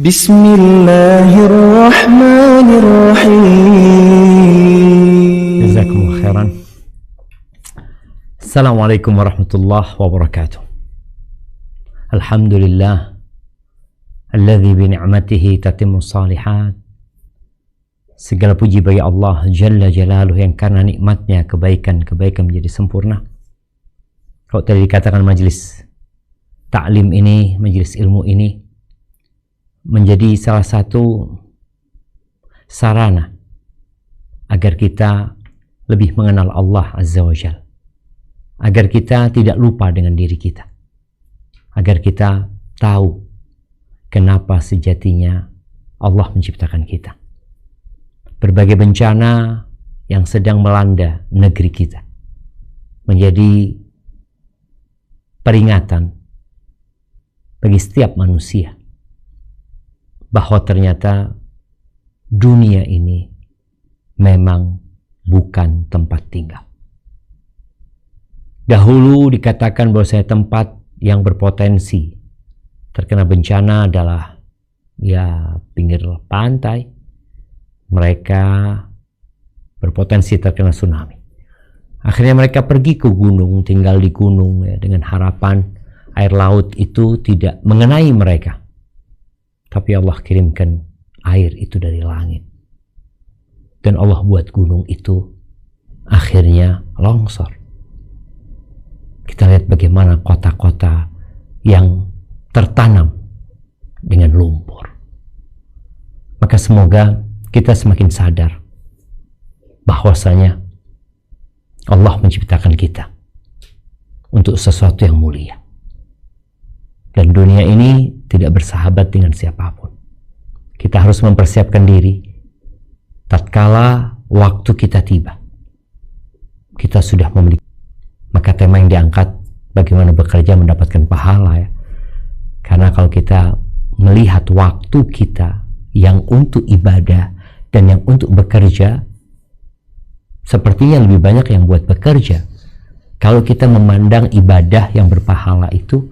Bismillahirrahmanirrahim. Jazakumullah khairan. Assalamualaikum warahmatullahi wabarakatuh. Alhamdulillah alladzi bi ni'matihi tatimmu shalihat. Segala puji bagi Allah Jalla Jalaluhu yang karena nikmatnya kebaikan-kebaikan menjadi sempurna. Kalau tadi dikatakan majelis ta'lim ini, majelis ilmu ini menjadi salah satu sarana agar kita lebih mengenal Allah Azza wa Jalla, agar kita tidak lupa dengan diri kita, agar kita tahu kenapa sejatinya Allah menciptakan kita. Berbagai bencana yang sedang melanda negeri kita menjadi peringatan bagi setiap manusia bahwa ternyata dunia ini memang bukan tempat tinggal. Dahulu dikatakan bahwa saya tempat yang berpotensi terkena bencana adalah pinggir pantai. Mereka berpotensi terkena tsunami. Akhirnya mereka pergi ke gunung, tinggal di gunung dengan harapan air laut itu tidak mengenai mereka. Tapi Allah kirimkan air itu dari langit. Dan Allah buat gunung itu akhirnya longsor. Kita lihat bagaimana kota-kota yang tertanam dengan lumpur. Maka semoga kita semakin sadar bahwasanya Allah menciptakan kita untuk sesuatu yang mulia. Dan dunia ini tidak bersahabat dengan siapapun. Kita harus mempersiapkan diri. Tatkala waktu kita tiba, kita sudah memiliki. Maka tema yang diangkat, bagaimana bekerja mendapatkan pahala ya. Karena kalau kita melihat waktu kita yang untuk ibadah dan yang untuk bekerja, sepertinya lebih banyak yang buat bekerja. Kalau kita memandang ibadah yang berpahala itu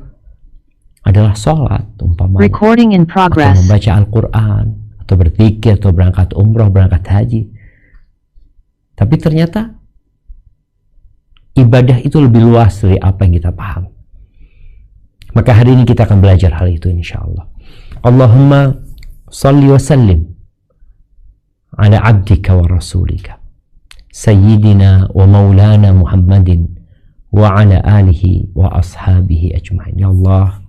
adalah sholat, umpamanya, atau membaca Al-Quran, atau berzikir, atau berangkat umroh, berangkat haji. Tapi ternyata ibadah itu lebih luas dari apa yang kita paham. Maka hari ini kita akan belajar hal itu insyaAllah. Allahumma salli wa sallim ala abdika wa rasulika Sayyidina wa maulana Muhammadin wa ala alihi wa ashabihi ajma'in. Ya Allah,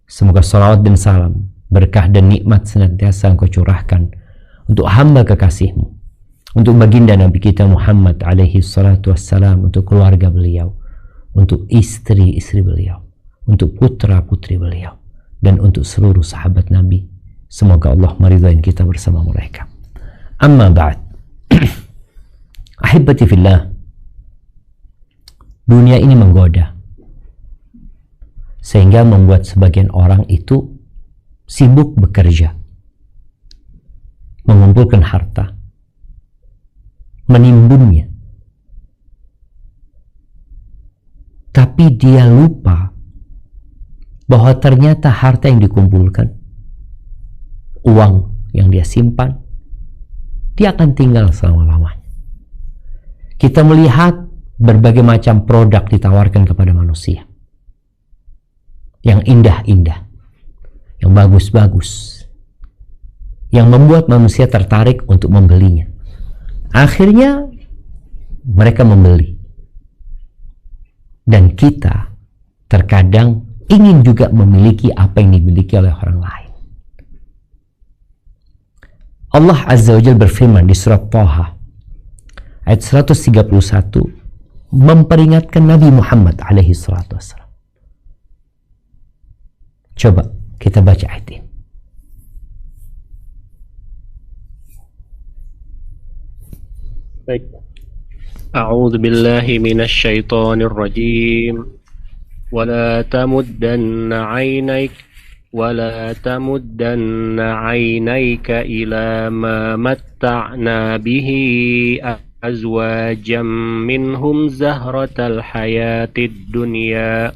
semoga salawat dan salam, berkah dan nikmat senantiasa Engkau curahkan untuk hamba kekasih-Mu, untuk baginda Nabi kita Muhammad alaihi salatu wassalam, untuk keluarga beliau, untuk istri-istri beliau, untuk putra-putri beliau, dan untuk seluruh sahabat Nabi. Semoga Allah meridhai kita bersama mereka. Amma ba'd. Ahibati fillah, dunia ini menggoda sehingga membuat sebagian orang itu sibuk bekerja, mengumpulkan harta, menimbunnya, tapi dia lupa bahwa ternyata harta yang dikumpulkan, uang yang dia simpan, dia akan tinggal selama-lamanya. Kita melihat berbagai macam produk ditawarkan kepada manusia, yang indah-indah, yang bagus-bagus, yang membuat manusia tertarik untuk membelinya. Akhirnya mereka membeli, dan kita terkadang ingin juga memiliki apa yang dimiliki oleh orang lain. Allah Azza wa Jalla berfirman di surat Thaha ayat 131 memperingatkan Nabi Muhammad alaihi salatu wassalam. Coba kita baca ayat ini. Baik. A'udzu billahi minasy syaithanir rajim. Wala tamuddanna 'ainaika ila ma matta'na bihi azwajam minhum zahratal hayatid dunya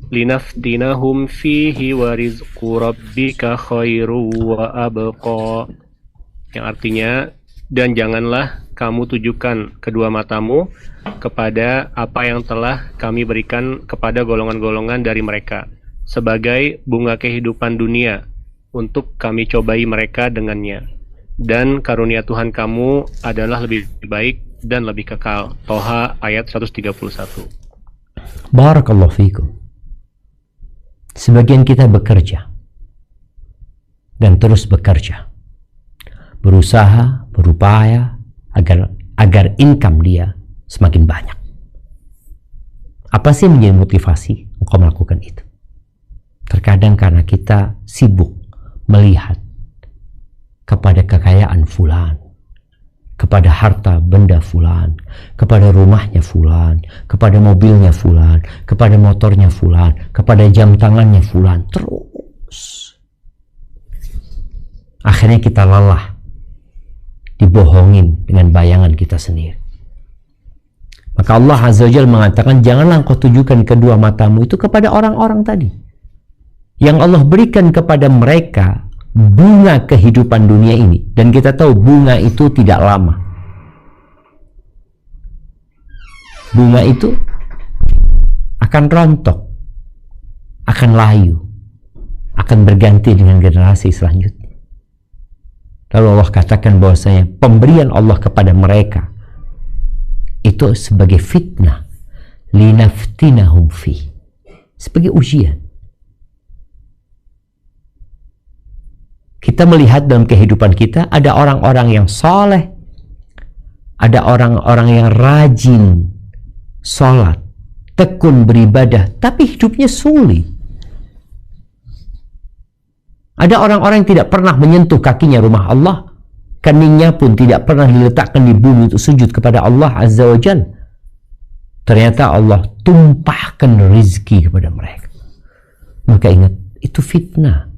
linaftinahum fihi wa rizqu rabbika khairu wa abqa, yang artinya, dan janganlah kamu tujukan kedua matamu kepada apa yang telah kami berikan kepada golongan-golongan dari mereka sebagai bunga kehidupan dunia untuk kami cobai mereka dengannya, dan karunia Tuhan kamu adalah lebih baik dan lebih kekal. Toha ayat 131. Barakallahu fikum. Sebagian kita bekerja dan terus bekerja, berusaha, berupaya agar income dia semakin banyak. Apa sih menjadi motivasi engkau melakukan itu? Terkadang karena kita sibuk melihat kepada kekayaan fulan, kepada harta benda fulan, kepada rumahnya fulan, kepada mobilnya fulan, kepada motornya fulan, kepada jam tangannya fulan, terus. Akhirnya kita lelah, dibohongin dengan bayangan kita sendiri. Maka Allah Azza wa Jalla mengatakan, janganlah engkau tujukan kedua matamu itu kepada orang-orang tadi yang Allah berikan kepada mereka bunga kehidupan dunia ini, dan kita tahu bunga itu tidak lama. Bunga itu akan rontok, akan layu, akan berganti dengan generasi selanjutnya. Lalu Allah katakan bahwasanya pemberian Allah kepada mereka itu sebagai fitnah, linaftinahum fi, sebagai ujian. Kita melihat dalam kehidupan kita ada orang-orang yang soleh, ada orang-orang yang rajin sholat, tekun beribadah, tapi hidupnya sulit. Ada orang-orang yang tidak pernah menyentuh kakinya rumah Allah, keningnya pun tidak pernah diletakkan di bumi untuk sujud kepada Allah Azza wa Jalla. Ternyata Allah tumpahkan rizki kepada mereka. Maka ingat, itu fitnah.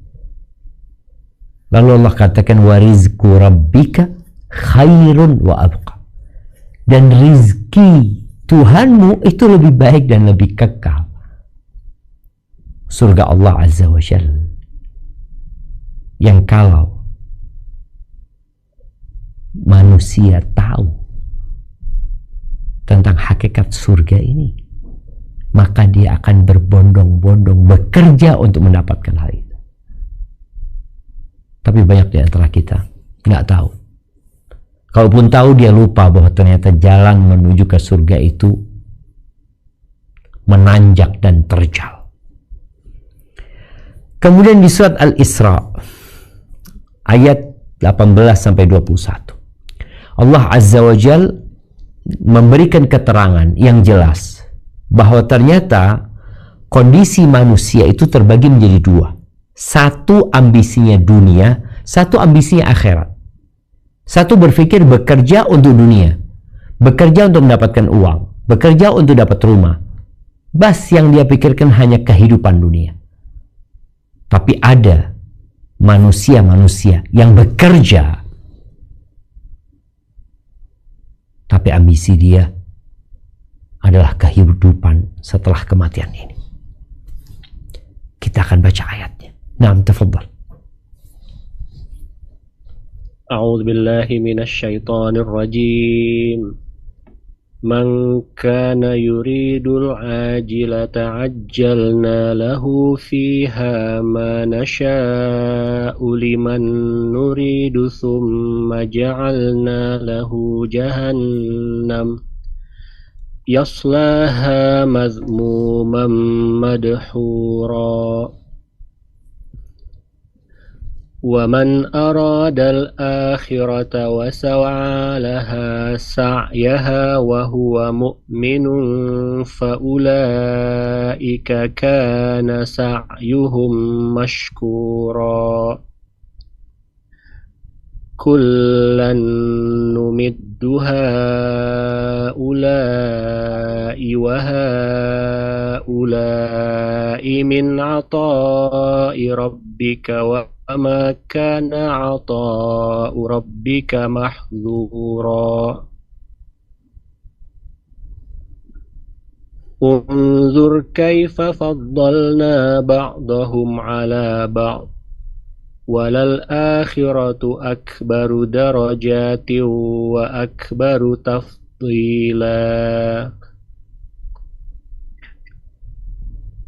Lalu Allah katakan, wa rizqu rabbika khairun wa abqa, dan rizki Tuhanmu itu lebih baik dan lebih kekal. Surga Allah Azza wa Jalla, yang kalau manusia tahu tentang hakikat surga ini, maka dia akan berbondong-bondong bekerja untuk mendapatkan hal itu. Tapi banyak di antara kita nggak tahu. Kalaupun tahu, dia lupa bahwa ternyata jalan menuju ke surga itu menanjak dan terjal. Kemudian di surat Al-Isra ayat 18-21, Allah Azza wa Jal memberikan keterangan yang jelas bahwa ternyata kondisi manusia itu terbagi menjadi dua. Satu ambisinya dunia, satu ambisinya akhirat. Satu berpikir bekerja untuk dunia, bekerja untuk mendapatkan uang, bekerja untuk dapat rumah. Bas yang dia pikirkan hanya kehidupan dunia. Tapi ada manusia-manusia yang bekerja, tapi ambisi dia adalah kehidupan setelah kematian ini. Kita akan baca ayatnya. Naam, tafadhal. A'udzu billahi minasy syaithanir rajim. Man kana yuridul ajilata ajjalna lahu fiha ma nasha'u liman nuridu thumma ja'alna lahu jahannam yaslaha madhmuman madhura. وَمَنْ أَرَادَ الْآخِرَةَ وَسَعَى لَهَا سَعْيَهَا وَهُوَ مُؤْمِنٌ فَأُولَئِكَ كَانَ سَعْيُهُمْ مَشْكُورًا. كُلًّا نُمِدُّ هَؤُلَاءِ وَهَؤُلَاءِ مِنْ عَطَاءِ رَبِّكَ وَمَا كَانَ عَطَاءُ رَبِّكَ مَحْظُورًا. Unzur kaifa faddalna ba'dahum ala ba'd walal akhiratu akbaru darajatin wa akbaru tafdila.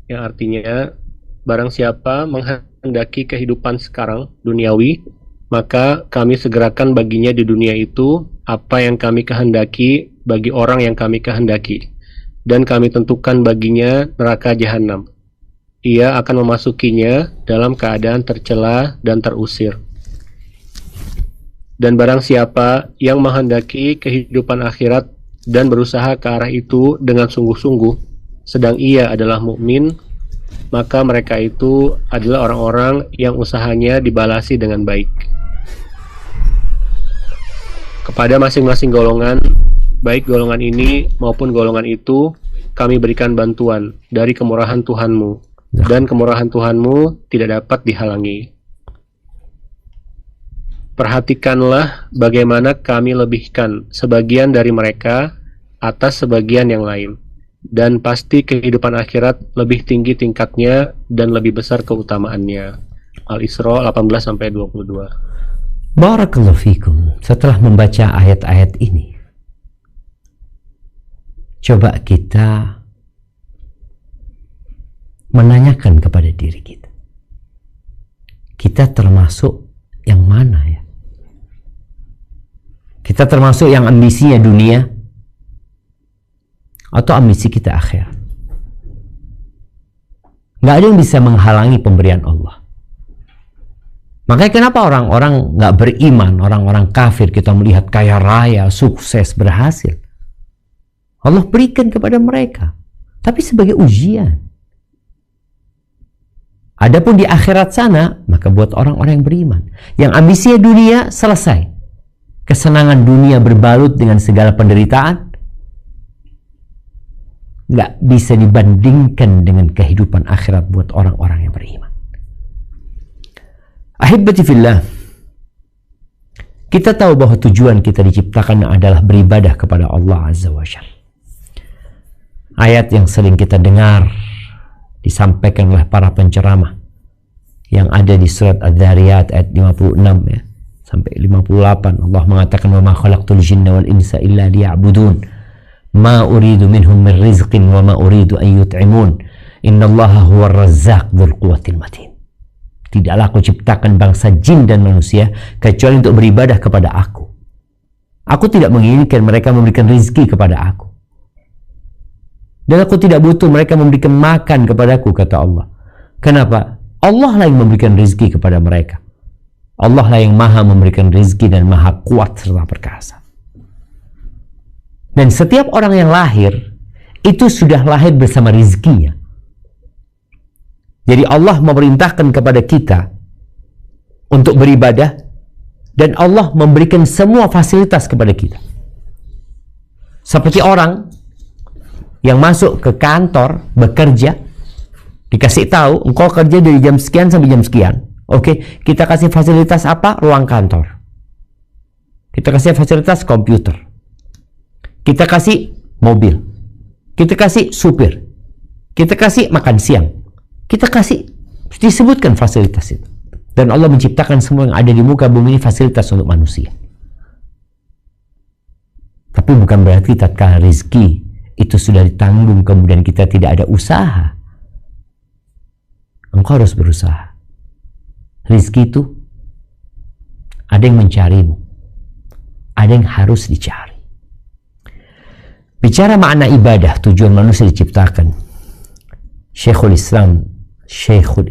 Yang artinya, barang siapa menghendaki kehidupan sekarang duniawi, maka kami segerakan baginya di dunia itu apa yang kami kehendaki bagi orang yang kami kehendaki, dan kami tentukan baginya neraka jahanam. Ia akan memasukinya dalam keadaan tercela dan terusir. Dan barang siapa yang menghendaki kehidupan akhirat dan berusaha ke arah itu dengan sungguh-sungguh, sedang ia adalah mukmin, maka mereka itu adalah orang-orang yang usahanya dibalasi dengan baik. Kepada masing-masing golongan, baik golongan ini maupun golongan itu, kami berikan bantuan dari kemurahan Tuhanmu, dan kemurahan Tuhanmu tidak dapat dihalangi. Perhatikanlah bagaimana kami lebihkan sebagian dari mereka atas sebagian yang lain, dan pasti kehidupan akhirat lebih tinggi tingkatnya dan lebih besar keutamaannya. Al-Isra 18-22. Barakallahu fikum. Setelah membaca ayat-ayat ini, coba kita menanyakan kepada diri kita. Kita termasuk yang mana ya? Kita termasuk yang ambisinya dunia atau ambisi kita akhirat? Nggak ada yang bisa menghalangi pemberian Allah. Makanya kenapa orang-orang nggak beriman, orang-orang kafir kita melihat kaya raya, sukses, berhasil. Allah berikan kepada mereka, tapi sebagai ujian. Adapun di akhirat sana, maka buat orang-orang yang beriman, yang ambisinya dunia selesai, kesenangan dunia berbalut dengan segala penderitaan, nggak bisa dibandingkan dengan kehidupan akhirat buat orang-orang yang beriman. Ahibati fillah, kita tahu bahwa tujuan kita diciptakan adalah beribadah kepada Allah Azza wa Jalla. Ayat yang sering kita dengar disampaikan oleh para penceramah yang ada di surat Adz-Dzariyat ayat 56 ya sampai 58. Allah mengatakan, "Wa ma khalaqtul jinna wal insa illa liya'budun ma uridu minhum min rizqin wa ma uridu an yut'imun innallaha huwar razzaq dzul quwwatil matin." Tidaklah aku ciptakan bangsa jin dan manusia kecuali untuk beribadah kepada aku. Aku tidak menginginkan mereka memberikan rizki kepada aku. Dan aku tidak butuh mereka memberikan makan kepadaku, kata Allah. Kenapa? Allah lah yang memberikan rizki kepada mereka. Allah lah yang maha memberikan rizki dan maha kuat serta perkasa. Dan setiap orang yang lahir, itu sudah lahir bersama rizkinya. Jadi Allah memerintahkan kepada kita untuk beribadah dan Allah memberikan semua fasilitas kepada kita. Seperti orang yang masuk ke kantor bekerja, dikasih tahu engkau kerja dari jam sekian sampai jam sekian. Oke, kita kasih fasilitas apa? Ruang kantor. Kita kasih fasilitas komputer. Kita kasih mobil. Kita kasih supir. Kita kasih makan siang. Kita kasih, disebutkan fasilitas itu. Dan Allah menciptakan semua yang ada di muka bumi ini fasilitas untuk manusia. Tapi bukan berarti tatkala rezeki itu sudah ditanggung kemudian kita tidak ada usaha. Engkau harus berusaha. Rezeki itu ada yang mencarimu, ada yang harus dicari. Bicara makna ibadah, tujuan manusia diciptakan, Syekhul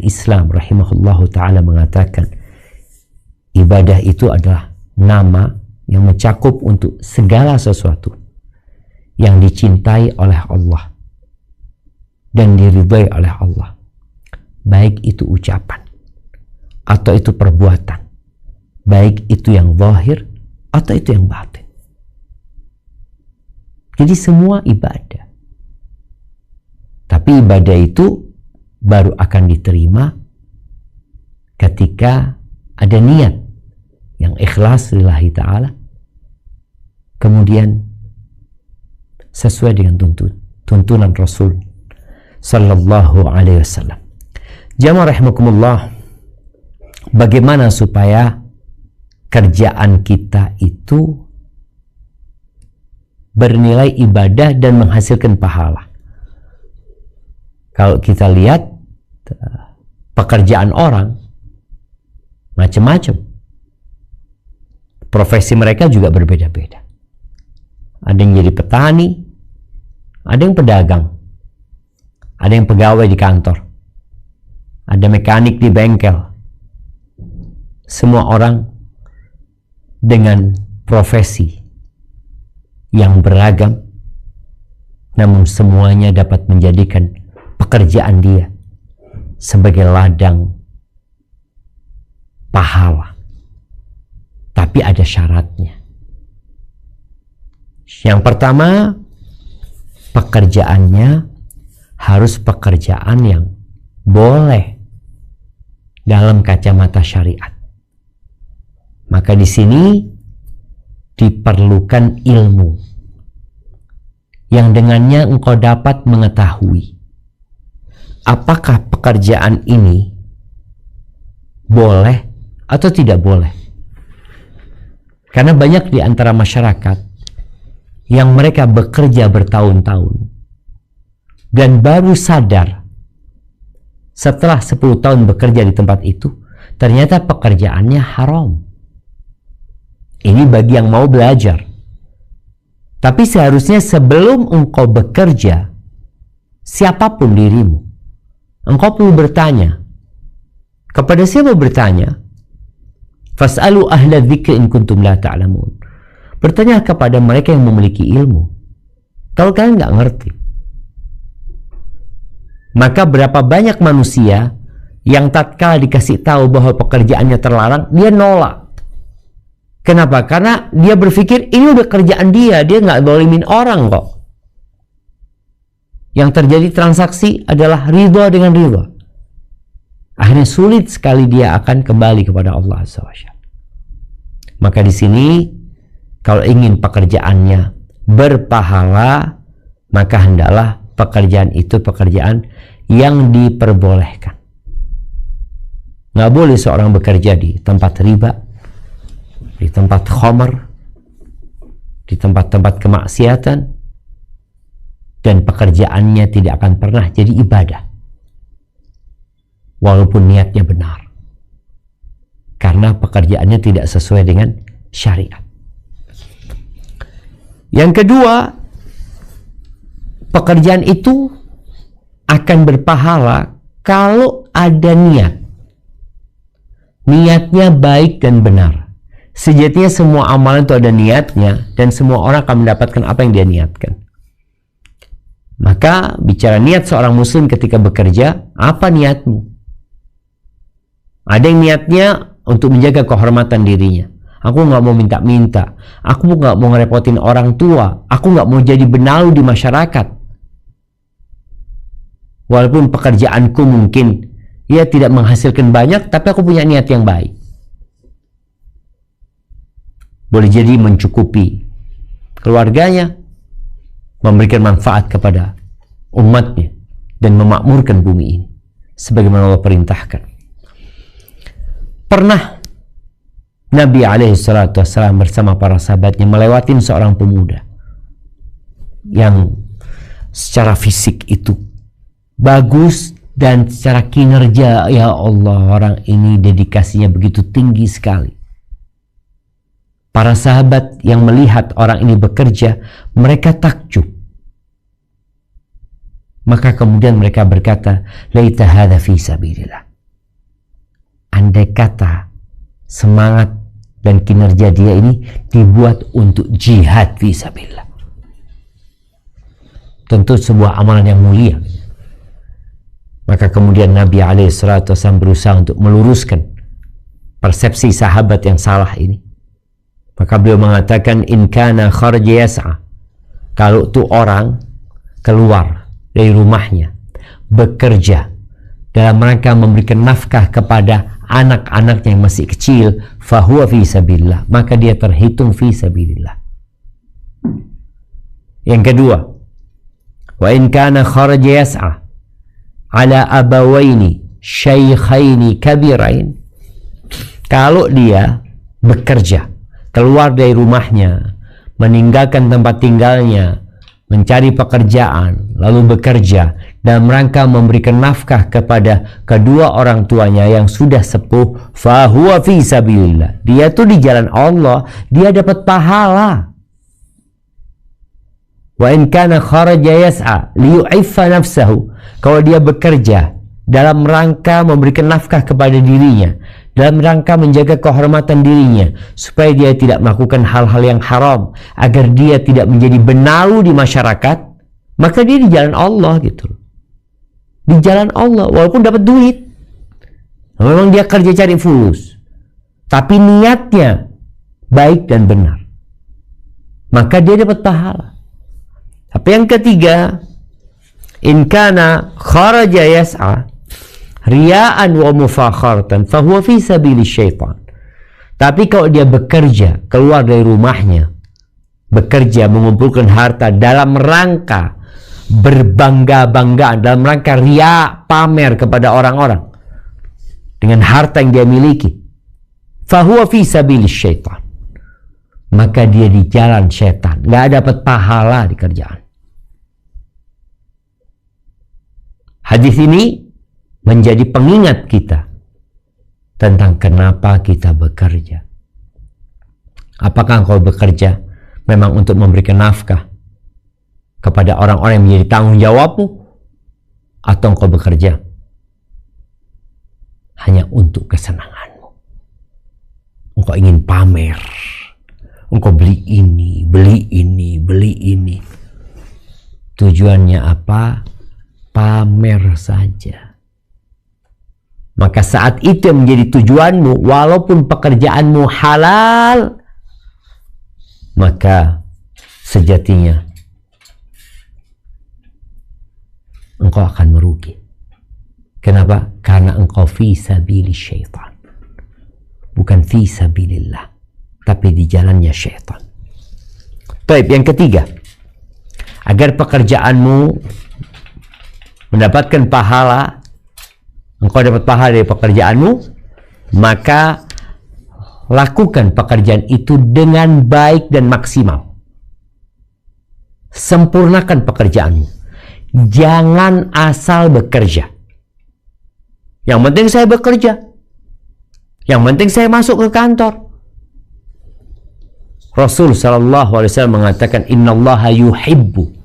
Islam rahimahullahu ta'ala mengatakan, ibadah itu adalah nama yang mencakup untuk segala sesuatu yang dicintai oleh Allah dan diridhai oleh Allah, baik itu ucapan atau itu perbuatan, baik itu yang zahir atau itu yang batin. Jadi semua ibadah. Tapi ibadah itu baru akan diterima ketika ada niat yang ikhlas lillahi ta'ala, kemudian sesuai dengan tuntunan Rasul sallallahu alaihi wasallam. Jamaah rahimakumullah, bagaimana supaya kerjaan kita itu bernilai ibadah dan menghasilkan pahala? Kalau kita lihat pekerjaan orang macam-macam, profesi mereka juga berbeda-beda. Ada yang jadi petani, ada yang pedagang, ada yang pegawai di kantor, ada mekanik di bengkel. Semua orang dengan profesi yang beragam, namun semuanya dapat menjadikan pekerjaan dia sebagai ladang pahala. Tapi ada syaratnya. Yang pertama, pekerjaannya harus pekerjaan yang boleh dalam kacamata syariat. Maka di sini diperlukan ilmu yang dengannya engkau dapat mengetahui apakah pekerjaan ini boleh atau tidak boleh. Karena banyak di antara masyarakat yang mereka bekerja bertahun-tahun dan baru sadar setelah 10 tahun bekerja di tempat itu, ternyata pekerjaannya haram. Ini bagi yang mau belajar. Tapi seharusnya sebelum engkau bekerja, siapapun dirimu, engkau perlu bertanya. Kepada siapa bertanya? Fas'alu ahla dzikri in kuntum la ta'lamun. Bertanya kepada mereka yang memiliki ilmu. Kalau kalian nggak ngerti. Maka berapa banyak manusia yang tatkala dikasih tahu bahwa pekerjaannya terlarang, dia nolak. Kenapa? Karena dia berpikir ini udah kerjaan dia nggak zalimin orang kok. Yang terjadi transaksi adalah ridha dengan ridha. Akhirnya sulit sekali dia akan kembali kepada Allah Azza wa Jalla. Maka di sini kalau ingin pekerjaannya berpahala, maka hendaklah pekerjaan itu pekerjaan yang diperbolehkan. Nggak boleh seorang bekerja di tempat riba, di tempat khamar, di tempat-tempat kemaksiatan, dan pekerjaannya tidak akan pernah jadi ibadah. Walaupun niatnya benar. Karena pekerjaannya tidak sesuai dengan syariat. Yang kedua, pekerjaan itu akan berpahala kalau ada niat. Niatnya baik dan benar. Sejatinya semua amalan itu ada niatnya dan semua orang akan mendapatkan apa yang dia niatkan. Maka bicara niat seorang muslim ketika bekerja, apa niatmu? Ada yang niatnya untuk menjaga kehormatan dirinya. Aku nggak mau minta-minta. Aku nggak mau ngerepotin orang tua. Aku nggak mau jadi benalu di masyarakat. Walaupun pekerjaanku mungkin ya tidak menghasilkan banyak, tapi aku punya niat yang baik. Boleh jadi mencukupi keluarganya, memberikan manfaat kepada umatnya, dan memakmurkan bumi ini sebagaimana Allah perintahkan. Pernah Nabi SAW bersama para sahabatnya melewatin seorang pemuda yang secara fisik itu bagus dan secara kinerja, ya Allah, orang ini dedikasinya begitu tinggi sekali. Para sahabat yang melihat orang ini bekerja, mereka takjub. Maka kemudian mereka berkata, laita hadza fi sabilillah. Andai kata semangat dan kinerja dia ini dibuat untuk jihad fi sabilillah. Tentu sebuah amalan yang mulia. Maka kemudian Nabi SAW berusaha untuk meluruskan persepsi sahabat yang salah ini. Maka beliau mengatakan, in kana kharja yas'a. Kalau tuh orang keluar dari rumahnya bekerja dalam rangka memberikan nafkah kepada anak-anaknya yang masih kecil, fahuwa fi sabilillah, maka dia terhitung fi sabilillah. Yang kedua, Wa in kana kharaja yas'a ala abawaini syaikhaini kabirain. Kalau dia bekerja, keluar dari rumahnya, meninggalkan tempat tinggalnya, mencari pekerjaan, lalu bekerja dalam rangka memberikan nafkah kepada kedua orang tuanya yang sudah sepuh, fahuwa fi sabilillah. Dia tuh di jalan Allah, dia dapat pahala. Wa in kana kharaja yas'a liyu'iffa nafsahu. Kalau dia bekerja dalam rangka memberikan nafkah kepada dirinya, dalam rangka menjaga kehormatan dirinya, supaya dia tidak melakukan hal-hal yang haram, agar dia tidak menjadi benalu di masyarakat, maka dia di jalan Allah gitu. Di jalan Allah, walaupun dapat duit. Memang dia kerja cari fulus, tapi niatnya baik dan benar, maka dia dapat pahala. Tapi yang ketiga, in kana kharaja yas'a riya'an wa mufakharatan fahuwa fi sabili syaitan. Tapi kalau dia bekerja, keluar dari rumahnya, bekerja mengumpulkan harta dalam rangka berbangga-banggaan, dalam rangka riya, pamer kepada orang-orang dengan harta yang dia miliki, fahuwa fi sabili syaitan, maka dia di jalan syaitan, nggak dapat pahala di kerjaan. Hadis ini menjadi pengingat kita tentang kenapa kita bekerja. Apakah engkau bekerja memang untuk memberikan nafkah kepada orang-orang yang menjadi tanggung jawabmu, atau engkau bekerja hanya untuk kesenanganmu? Engkau ingin pamer, engkau beli ini, beli ini, beli ini. Tujuannya apa? Pamer saja. Maka saat itu yang menjadi tujuanmu, walaupun pekerjaanmu halal, maka sejatinya engkau akan merugi. Kenapa? Karena engkau fi sabili syaitan, bukan fi sabilillah, tapi di jalannya syaitan. Baik, yang ketiga, agar pekerjaanmu mendapatkan pahala, engkau dapat pahala dari pekerjaanmu, maka lakukan pekerjaan itu dengan baik dan maksimal. Sempurnakan pekerjaanmu. Jangan asal bekerja. Yang penting saya bekerja. Yang penting saya masuk ke kantor. Rasul sallallahu alaihi wasallam mengatakan, innallaha yuhibbu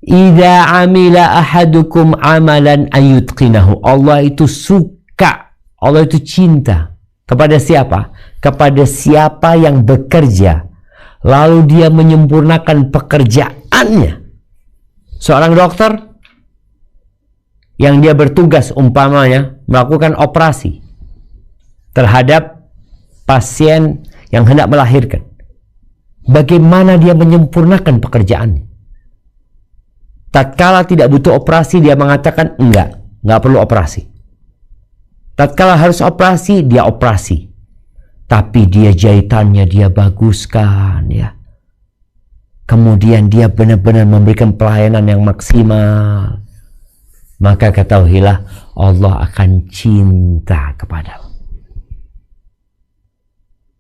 idza amila ahadukum amalan ayutqinahu. Allah itu suka, Allah itu cinta kepada siapa? Kepada siapa yang bekerja lalu dia menyempurnakan pekerjaannya. Seorang dokter yang dia bertugas umpamanya melakukan operasi terhadap pasien yang hendak melahirkan, bagaimana dia menyempurnakan pekerjaannya? Tatkala tidak butuh operasi, dia mengatakan enggak perlu operasi. Tatkala harus operasi, dia operasi. Tapi dia jahitannya dia baguskan, ya. Kemudian dia benar-benar memberikan pelayanan yang maksimal. Maka ketahuilah Allah akan cinta kepadamu.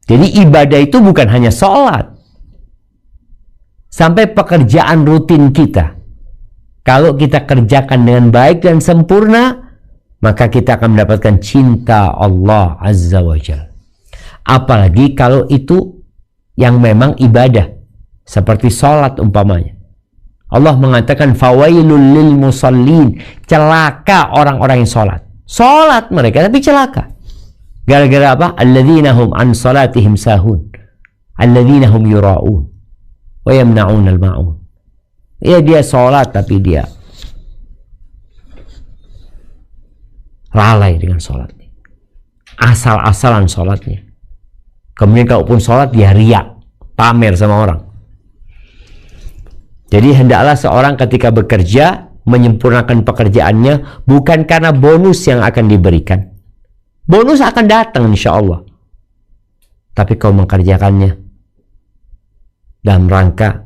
Jadi ibadah itu bukan hanya sholat. Sampai pekerjaan rutin kita, kalau kita kerjakan dengan baik dan sempurna, maka kita akan mendapatkan cinta Allah Azza wa Jalla. Apalagi kalau itu yang memang ibadah, seperti sholat umpamanya. Allah mengatakan, fawailul lil musallin, celaka orang-orang yang sholat. Sholat mereka tapi celaka. Gara-gara apa? Alladzina hum an salatihim sahun, alladzina hum yura'un wa yamna'un al-ma'un. Ya, dia sholat tapi dia lalai dengan sholatnya, asal-asalan sholatnya. Kemudian kalaupun sholat dia riak, pamer sama orang. Jadi hendaklah seorang ketika bekerja menyempurnakan pekerjaannya bukan karena bonus yang akan diberikan. Bonus akan datang insya Allah. Tapi kau mengerjakannya dalam rangka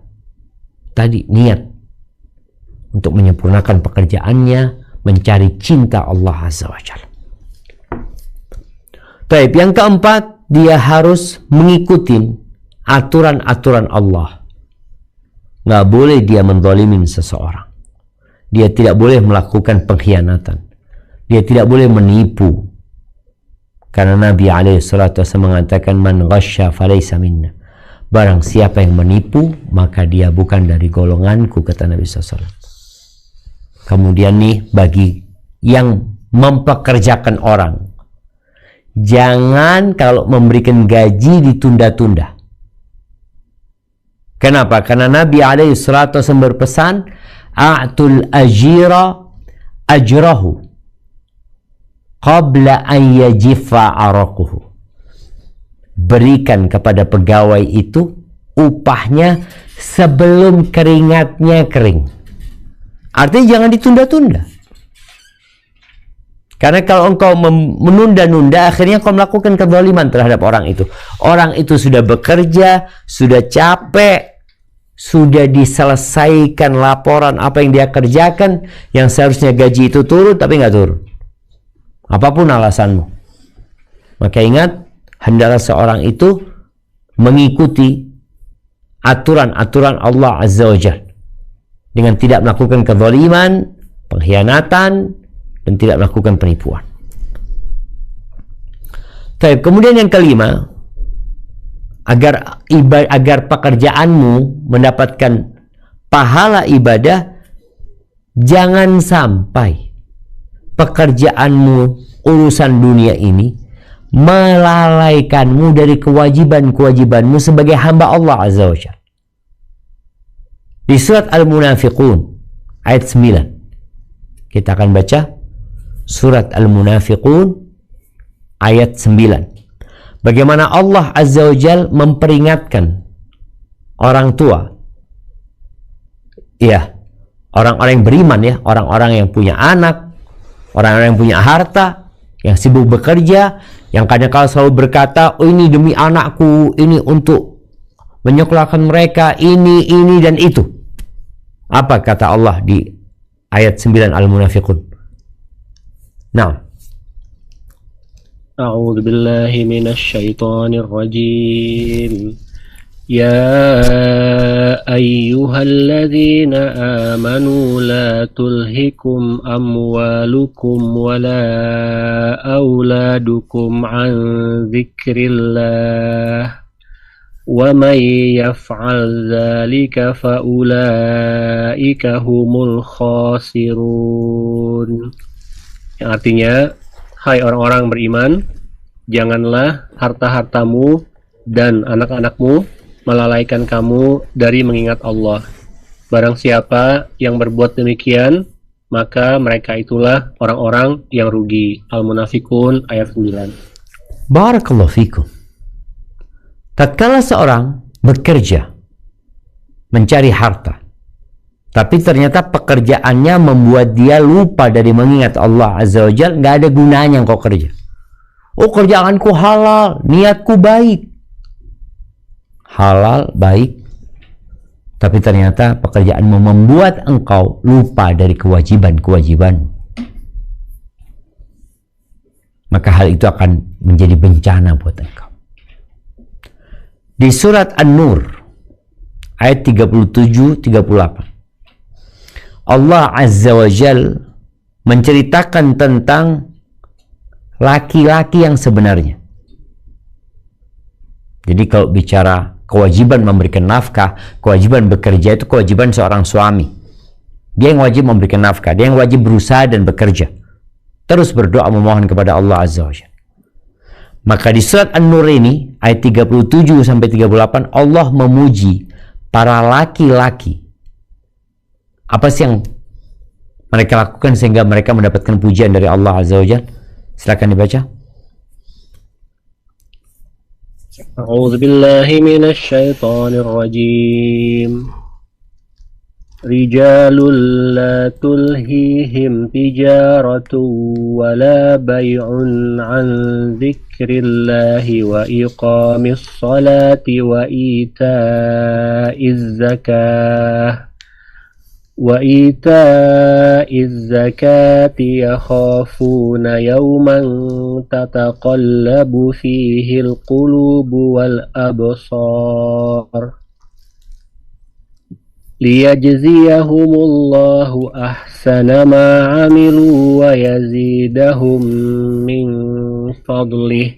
tadi niat untuk menyempurnakan pekerjaannya, mencari cinta Allah Azza wa Jalla. Baik, yang keempat, dia harus mengikuti aturan-aturan Allah. Nggak boleh dia menzalimin seseorang. Dia tidak boleh melakukan pengkhianatan. Dia tidak boleh menipu. Karena Nabi SAW mengatakan, man ghasya falaysa minna. Barang siapa yang menipu, maka dia bukan dari golonganku, kata Nabi SAW. Kemudian nih, bagi yang mempekerjakan orang, jangan kalau memberikan gaji ditunda-tunda. Kenapa? Karena Nabi SAW berpesan, a'tul ajira ajrahu qabla an yajifa araquhu. Berikan kepada pegawai itu upahnya sebelum keringatnya kering. Artinya jangan ditunda-tunda. Karena kalau engkau menunda-nunda, akhirnya engkau melakukan kezaliman terhadap orang itu. Orang itu sudah bekerja, sudah capek, sudah diselesaikan laporan apa yang dia kerjakan, yang seharusnya gaji itu turun tapi nggak turun. Apapun alasanmu. Maka ingat, hendaklah seorang itu mengikuti aturan-aturan Allah Azza wa Jalla dengan tidak melakukan kezaliman, pengkhianatan, dan tidak melakukan penipuan. Kemudian yang kelima, agar pekerjaanmu mendapatkan pahala ibadah, jangan sampai pekerjaanmu, urusan dunia ini melalaikanmu dari kewajiban-kewajibanmu sebagai hamba Allah Azza wa Jalla. Di surat Al-Munafiqun ayat 9, kita akan baca surat Al-Munafiqun ayat 9. Bagaimana Allah Azza wa Jalla memperingatkan orang tua, ya, orang-orang yang beriman, ya, orang-orang yang punya anak, orang-orang yang punya harta, yang sibuk bekerja, yang kadang-kadang selalu berkata, oh ini demi anakku, ini untuk menyekolahkan mereka, ini dan itu. Apa kata Allah di ayat 9 Al-Munafiqun? Nah, A'udzu billahi minasy syaithanir rajim. Ya ayyuhalladzina amanu la tulhikum amwalukum wala auladukum an dzikrillah wa may yaf'al dzalika fa ulaika humul khasirun. Yang artinya, hai orang-orang beriman, janganlah harta-hartamu dan anak-anakmu melalaikan kamu dari mengingat Allah. Barang siapa yang berbuat demikian, maka mereka itulah orang-orang yang rugi. Al-Munafiqun ayat 9. Barakallahu fikum. Tatkala seorang bekerja, mencari harta, tapi ternyata pekerjaannya membuat dia lupa dari mengingat Allah Azza wa Jalla, nggak ada gunanya engkau kerja. Oh, kerjaanku halal, niatku baik. Halal, baik, tapi ternyata pekerjaanmu membuat engkau lupa dari kewajiban-kewajiban, maka hal itu akan menjadi bencana buat engkau. Di surat An-Nur ayat 37-38, Allah Azza wa Jal menceritakan tentang laki-laki yang sebenarnya. Jadi kalau bicara kewajiban memberikan nafkah, kewajiban bekerja, itu kewajiban seorang suami. Dia yang wajib memberikan nafkah, dia yang wajib berusaha dan bekerja, terus berdoa memohon kepada Allah Azza wa Jalla. Maka di surat An-Nur ini ayat 37-38, Allah memuji para laki-laki. Apa sih yang mereka lakukan sehingga mereka mendapatkan pujian dari Allah Azza wa Jalla? Silakan dibaca. A'udzu billahi minasy syaithanir rajim. Rijalul la tulhihim tijaratun wala bay'un an dzikrillahi wa iqamis salati wa ita'iz zakah وإيتاء الزكاة يخافون يوما تتقلب فيه القلوب والأبصار ليجزيهم الله أحسن ما عملوا ويزيدهم من فضله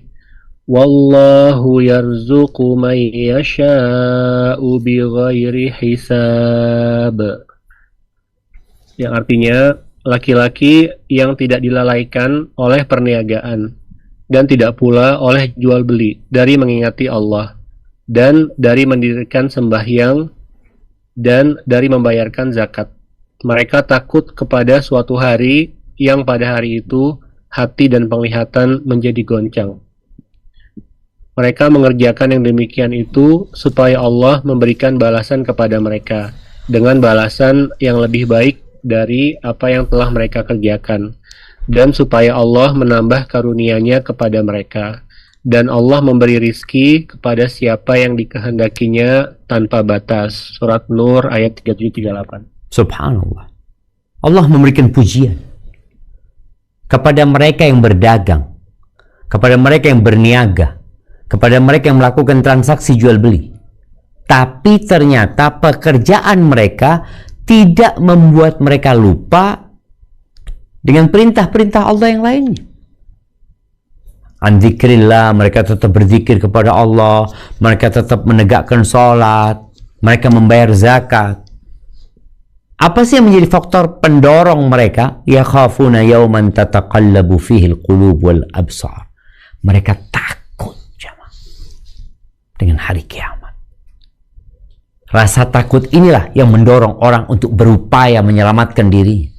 والله يرزق من يشاء بغير حساب. Yang artinya laki-laki yang tidak dilalaikan oleh perniagaan dan tidak pula oleh jual beli dari mengingati Allah dan dari mendirikan sembahyang dan dari membayarkan zakat. Mereka takut kepada suatu hari yang pada hari itu hati dan penglihatan menjadi goncang. Mereka mengerjakan yang demikian itu supaya Allah memberikan balasan kepada mereka dengan balasan yang lebih baik dari apa yang telah mereka kerjakan, dan supaya Allah menambah karunia-Nya kepada mereka, dan Allah memberi rizki kepada siapa yang dikehendakinya tanpa batas. Surat Nur ayat 37-38. Subhanallah. Allah memberikan pujian kepada mereka yang berdagang, kepada mereka yang berniaga, kepada mereka yang melakukan transaksi jual beli. Tapi ternyata pekerjaan mereka tidak membuat mereka lupa dengan perintah-perintah Allah yang lainnya. An dzikrillah, mereka tetap berzikir kepada Allah, mereka tetap menegakkan sholat, mereka membayar zakat. Apa sih yang menjadi faktor pendorong mereka? Yakhafuna yawman tataqallabu fihi al-qulub wal absar. Mereka takut dengan hari kiamat. Rasa takut inilah yang mendorong orang untuk berupaya menyelamatkan diri.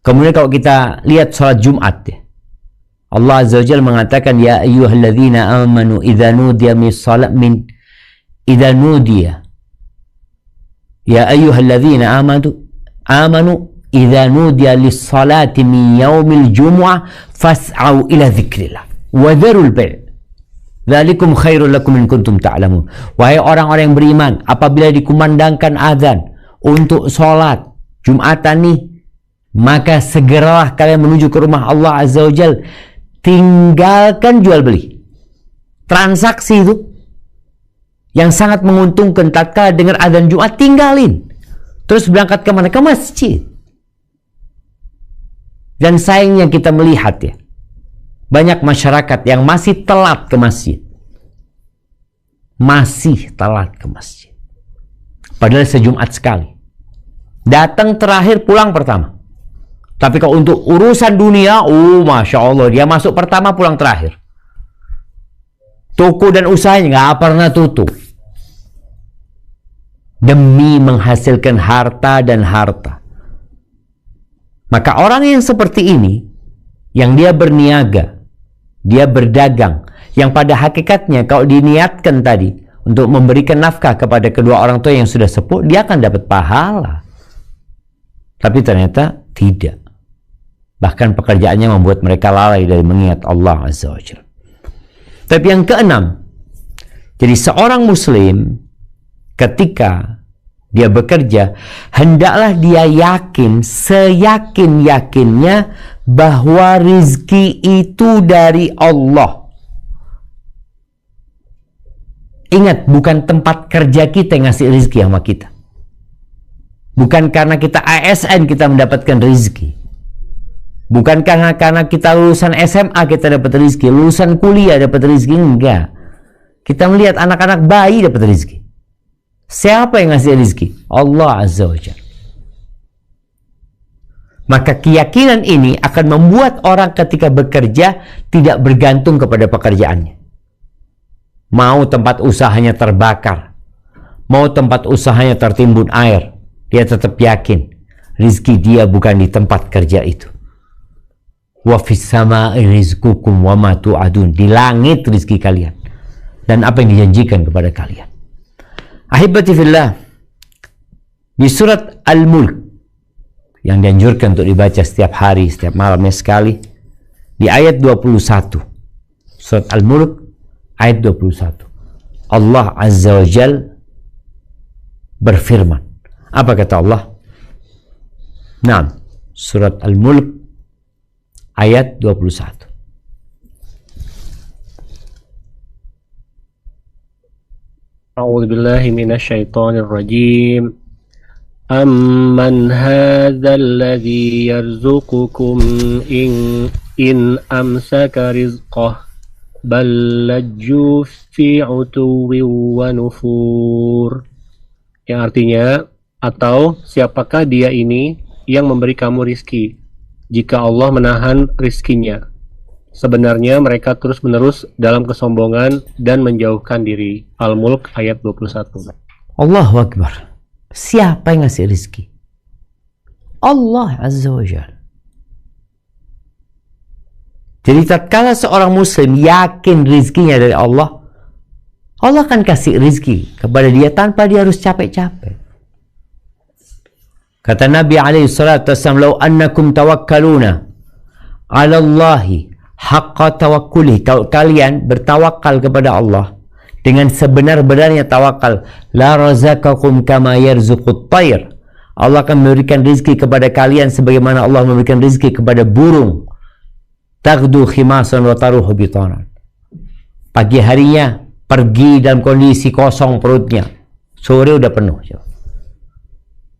Kemudian kalau kita lihat sholat Jumat, Allah Azza wa Jalla mengatakan, ya ayyuhalladzina amanu idza nudiya ya ayyuhalladzina amanu idza nudiya lis-salati min yaumil jumu'ah fas'au ila dzikrillah wa dzarul bai'. Dzalikum khairul lakum in kuntum ta'lamun. Wahai orang-orang yang beriman, apabila dikumandangkan azan untuk sholat Jumatan nih, maka segeralah kalian menuju ke rumah Allah Azza wa Jal. Tinggalkan jual beli. Transaksi itu yang sangat menguntungkan tatkala dengar azan Jumat, tinggalin. Terus berangkat ke mana? Ke masjid. Dan sayangnya kita melihat ya, banyak masyarakat yang masih telat ke masjid. Masih telat ke masjid. Padahal sejumat sekali. Datang terakhir, pulang pertama. Tapi kalau untuk urusan dunia, Masya Allah, dia masuk pertama, pulang terakhir. Toko dan usahanya nggak pernah tutup. Demi menghasilkan harta dan harta. Maka orang yang seperti ini, yang dia berniaga, dia berdagang, yang pada hakikatnya kalau diniatkan tadi untuk memberikan nafkah kepada kedua orang tua yang sudah sepuh, dia akan dapat pahala. Tapi ternyata tidak. Bahkan pekerjaannya membuat mereka lalai dari mengingat Allah Azza wa Jalla. Tapi yang keenam, jadi seorang muslim ketika dia bekerja, hendaklah dia yakin, seyakin-yakinnya bahwa rizki itu dari Allah. Ingat, bukan tempat kerja kita yang ngasih rizki sama kita. Bukan karena kita ASN kita mendapatkan rizki. Bukan karena kita lulusan SMA kita dapat rizki, lulusan kuliah dapat rizki, enggak. Kita melihat anak-anak bayi dapat rizki. Siapa yang ngasih rizki? Allah Azza wa Jalla. Maka keyakinan ini akan membuat orang ketika bekerja tidak bergantung kepada pekerjaannya. Mau tempat usahanya terbakar, mau tempat usahanya tertimbun air, dia tetap yakin rizki dia bukan di tempat kerja itu. Wa fis samaa'i rizqukum wa ma tu'adun. Di langit rizki kalian dan apa yang dijanjikan kepada kalian. Ahibati fillah, di surat Al-Mulk yang dianjurkan untuk dibaca setiap hari, setiap malamnya sekali, di ayat 21. Surat Al-Mulk ayat 21. Allah Azza wa Jal berfirman, Apa kata Allah? Nah, surat Al-Mulk ayat 21. A'udzu billahi minasyaitonir rajim. Amman hadzal ladzi yarzuqukum in amsaka rizqah bal lajju fi 'utuwwin wa nufur. Yang artinya, atau siapakah dia ini yang memberi kamu rizki jika Allah menahan rizkinya? Sebenarnya mereka terus-menerus dalam kesombongan dan menjauhkan diri. Al-Mulk ayat 21. Allahu Akbar. Siapa yang ngasih rizki? Allah Azza wa Jalla. Jadi tatkala seorang muslim yakin rizkinya dari Allah, Allah akan kasih rizki kepada dia tanpa dia harus capek-capek. Kata Nabi alaihi salatu wasallam, "Lau annakum tawakkaluna 'ala Allahi haqqa tawakkuli." Kalau kalian bertawakal kepada Allah dengan sebenar-benarnya tawakal, la razaqakum kama yarzuqut tayr. Allah akan memberikan rizki kepada kalian sebagaimana Allah memberikan rizki kepada burung. Taghdu khimasan wa taruhu bitanan. Pagi harinya pergi dalam kondisi kosong perutnya, sore udah penuh.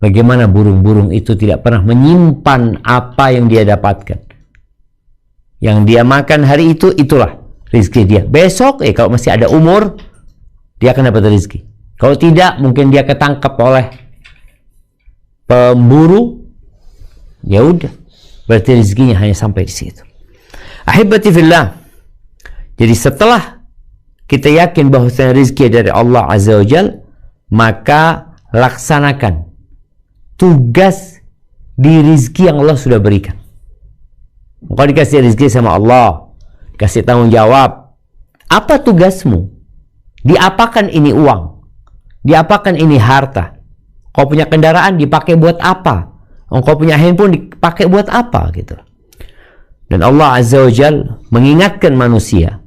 Bagaimana burung-burung itu tidak pernah menyimpan apa yang dia dapatkan. Yang dia makan hari itu, itulah rizki dia. Besok, kalau masih ada umur, dia akan dapat rizki. Kalau tidak, mungkin dia ketangkap oleh pemburu. Ya udah, berarti rizkinya hanya sampai di situ. Ahibati fillah. Jadi setelah kita yakin bahwa rizki dari Allah Azza wa Jal, maka laksanakan tugas di rizki yang Allah sudah berikan. Engkau dikasih rizki sama Allah, kasih tanggung jawab. Apa tugasmu? Diapakan ini uang? Diapakan ini harta? Kau punya kendaraan dipakai buat apa? Engkau punya handphone dipakai buat apa? Gitu. Dan Allah Azza wa Jal mengingatkan manusia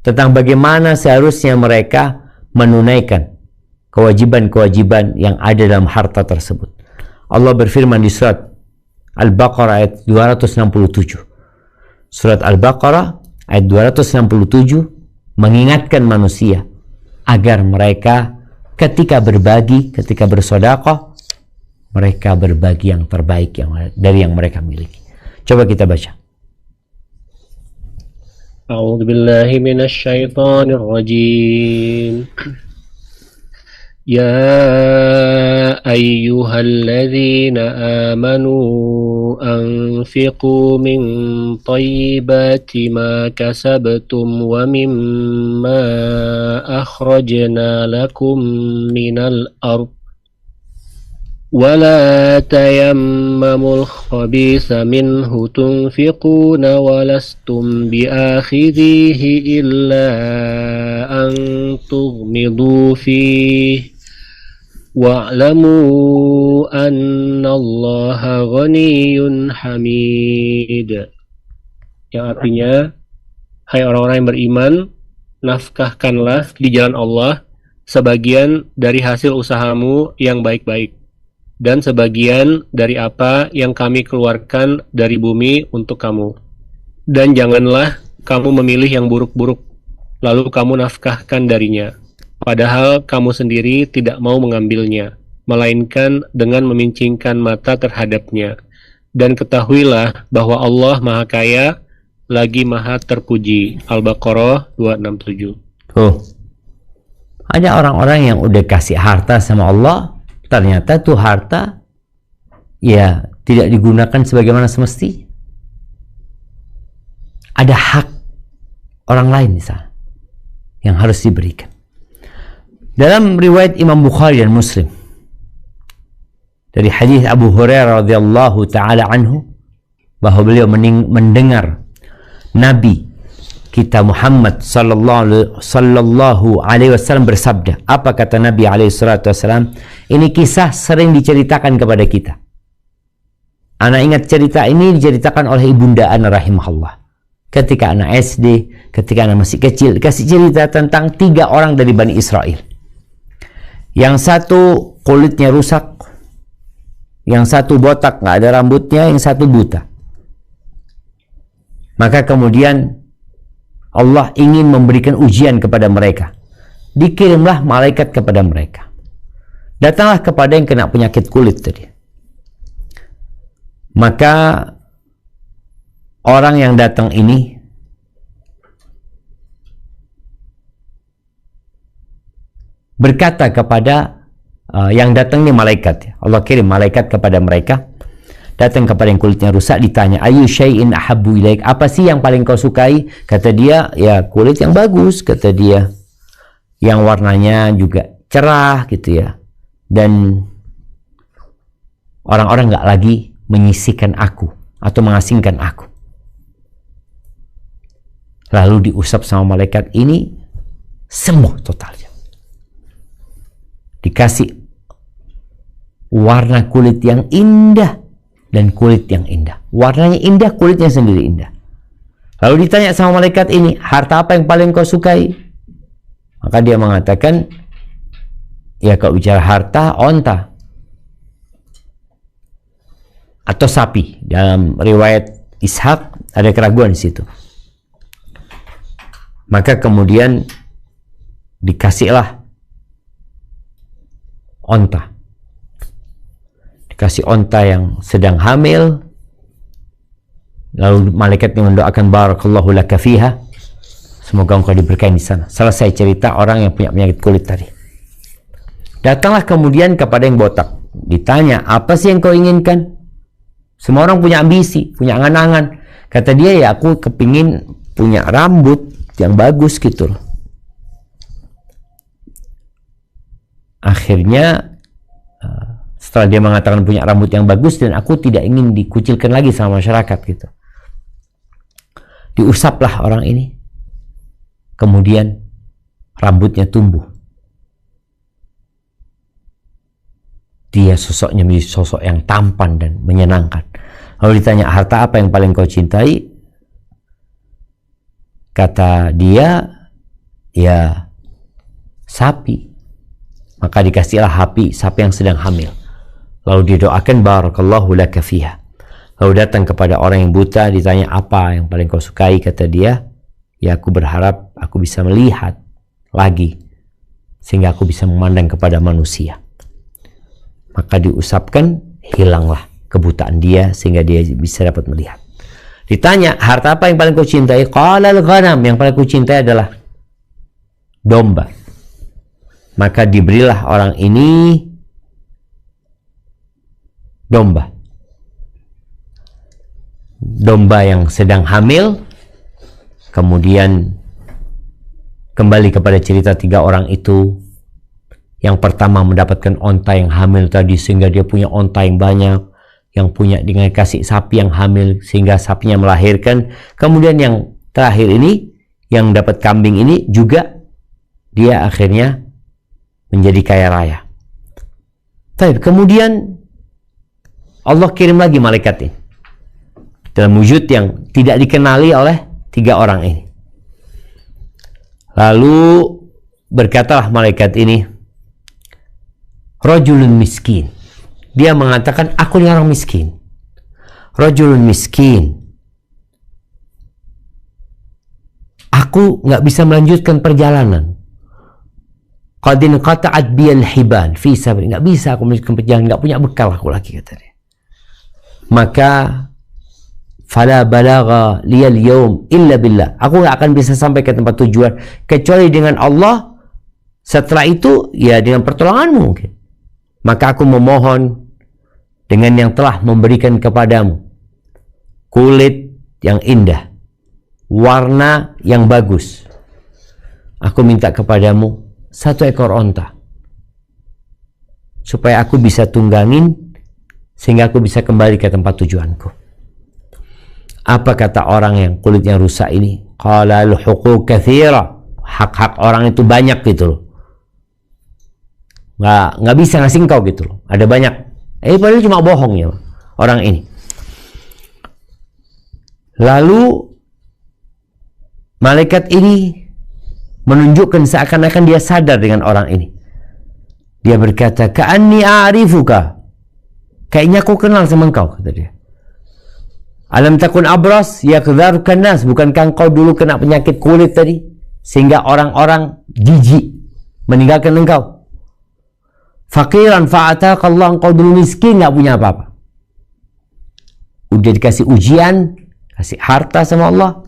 tentang bagaimana seharusnya mereka menunaikan kewajiban-kewajiban yang ada dalam harta tersebut. Allah berfirman di surat Al-Baqarah ayat 267. Surat Al-Baqarah ayat 267 mengingatkan manusia agar mereka ketika berbagi, ketika bersedekah, mereka berbagi yang terbaik dari yang mereka miliki. Coba kita baca. A'udzu billahi minasyaitonir rajim. Ya ayyuhalladzina amanu anfiqu min thayyibati ma kasabtum wa mimma akhrajna lakum minal ardh ولا تيمموا الخبيث منه تنفقون ولستم بآخذيه إلا أن تغمضوا فيه واعلموا أن الله غني حميد. Yang artinya, hai orang-orang yang beriman, nafkahkanlah di jalan Allah sebagian dari hasil usahamu yang baik-baik, dan sebagian dari apa yang kami keluarkan dari bumi untuk kamu. Dan janganlah kamu memilih yang buruk-buruk, lalu kamu nafkahkan darinya, padahal kamu sendiri tidak mau mengambilnya, melainkan dengan memincingkan mata terhadapnya. Dan ketahuilah bahwa Allah Maha Kaya lagi Maha Terpuji. Al-Baqarah 267. Ada orang-orang yang udah kasih harta sama Allah, ternyata tuh harta ya tidak digunakan sebagaimana semestinya. Ada hak orang lain di sana yang harus diberikan. Dalam riwayat Imam Bukhari dan Muslim dari hadis Abu Hurairah radhiyallahu taala anhu, bahwa beliau mendengar Nabi kita Muhammad sallallahu alaihi wasallam bersabda. Apa kata Nabi alaihi salatu wasallam? Ini kisah sering diceritakan kepada kita. Ana ingat cerita ini diceritakan oleh Ibunda Ana rahimahullah. Ketika anak SD, ketika anak masih kecil, dikasih cerita tentang 3 orang dari Bani Israel. Yang satu kulitnya rusak, Yang satu botak, nggak ada rambutnya, yang satu buta. Maka kemudian Allah ingin memberikan ujian kepada mereka. Dikirimlah malaikat kepada mereka. Datanglah kepada yang kena penyakit kulit tadi. Maka orang yang datang ini berkata kepada yang datang ini malaikat. Allah kirim malaikat kepada mereka. Datang kepada yang kulitnya rusak, ditanya, ayu syai'in ahabbu ilaik, apa sih yang paling kau sukai? Kata dia, ya kulit yang bagus, kata dia, yang warnanya juga cerah gitu ya, dan orang-orang nggak lagi menyisihkan aku atau mengasingkan aku. Lalu diusap sama malaikat ini, sembuh totalnya. Dikasih warna kulit yang indah dan kulit yang indah. Warnanya indah, kulitnya sendiri indah. Lalu ditanya sama malaikat ini, harta apa yang paling kau sukai? Maka dia mengatakan, ya kalau bicara harta, onta atau sapi. Dalam riwayat Ishaq ada keraguan di situ. Maka kemudian dikasihlah onta. Dikasih onta yang sedang hamil. Lalu malaikat yang mendoakan barakallahu laka fiha, semoga engkau diberkahi di sana. Selesai cerita orang yang punya penyakit kulit tadi. Datanglah kemudian kepada yang botak. Ditanya, apa sih yang kau inginkan? Semua orang punya ambisi, punya angan-angan. Kata dia, ya aku kepingin punya rambut yang bagus gitu loh. Akhirnya setelah dia mengatakan punya rambut yang bagus dan aku tidak ingin dikucilkan lagi sama masyarakat gitu, diusaplah orang ini, kemudian rambutnya tumbuh. Dia sosoknya menjadi sosok yang tampan dan menyenangkan. Lalu ditanya, harta apa yang paling kau cintai? Kata dia, ya sapi. Maka dikasihlah sapi yang sedang hamil. Lalu didoakan barakallahu laka fiha. Lalu datang kepada orang yang buta, ditanya apa yang paling kau sukai? Kata dia, ya aku berharap aku bisa melihat lagi sehingga aku bisa memandang kepada manusia. Maka diusapkan, hilanglah kebutaan dia sehingga dia bisa dapat melihat. Ditanya, harta apa yang paling kau cintai? Qala al-ghanam, yang paling kau cintai adalah domba. Maka diberilah orang ini domba. Domba yang sedang hamil. Kemudian kembali kepada cerita 3 orang itu. Yang pertama mendapatkan onta yang hamil tadi sehingga dia punya onta yang banyak. Yang punya dengan kasih sapi yang hamil sehingga sapinya melahirkan. Kemudian yang terakhir ini, yang dapat kambing ini juga dia akhirnya menjadi kaya raya. Baik, kemudian Allah kirim lagi malaikat ini dalam wujud yang tidak dikenali oleh 3 orang ini. Lalu berkatalah malaikat ini, rajulun miskin. Dia mengatakan, aku ini orang miskin. Rajulun miskin. Aku nggak bisa melanjutkan perjalanan. Qadin qata'at biyal hiban fi sabri, nggak bisa aku melanjutkan perjalanan, nggak punya bekal aku lagi, kata dia. Maka fala balagha liyal yawm illa billah, aku nggak akan bisa sampai ke tempat tujuan kecuali dengan Allah. Setelah itu ya dengan pertolonganmu mungkin. Maka aku memohon dengan yang telah memberikan kepadamu kulit yang indah, warna yang bagus, aku minta kepadamu 1 ekor onta supaya aku bisa tunggangin sehingga aku bisa kembali ke tempat tujuanku. Apa kata orang yang kulitnya rusak ini? Qala al-huquq katsira. Hak-hak orang itu banyak gitu loh. Nggak bisa ngasih engkau gitu loh. Ada banyak. Padahal cuma bohong ya orang ini. Lalu malaikat ini menunjukkan seakan-akan dia sadar dengan orang ini. Dia berkata, ka'anni a'rifuka. Kayaknya aku kenal sama engkau, kata dia. Alam takun abras yakdharukan nas, bukankah engkau dulu kena penyakit kulit tadi sehingga orang-orang jijik meninggalkan engkau? Faqiran fa'ataka Allah, engkau dulu miskin, nggak punya apa-apa. Udah dikasih ujian, kasih harta sama Allah.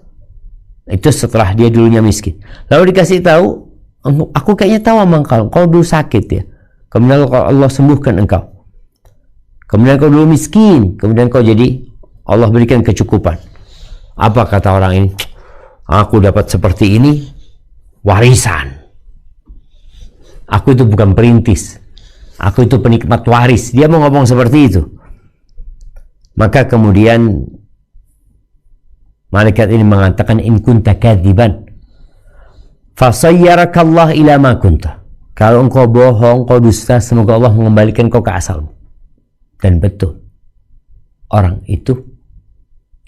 Itu setelah dia dulunya miskin. Lalu dikasih tahu, aku kayaknya tahu sama engkau dulu sakit ya. Kemudian Allah sembuhkan engkau. Kemudian kau dulu miskin, kemudian kau jadi Allah berikan kecukupan. Apa kata orang ini? Aku dapat seperti ini warisan. Aku itu bukan perintis. Aku itu penikmat waris. Dia mau ngomong seperti itu. Maka kemudian malaikat ini mengatakan, in kunta kadziban fasayyarakallah ila ma kunta. Kalau engkau bohong, kau dusta, semoga Allah mengembalikan kau ke asalmu. Dan betul, orang itu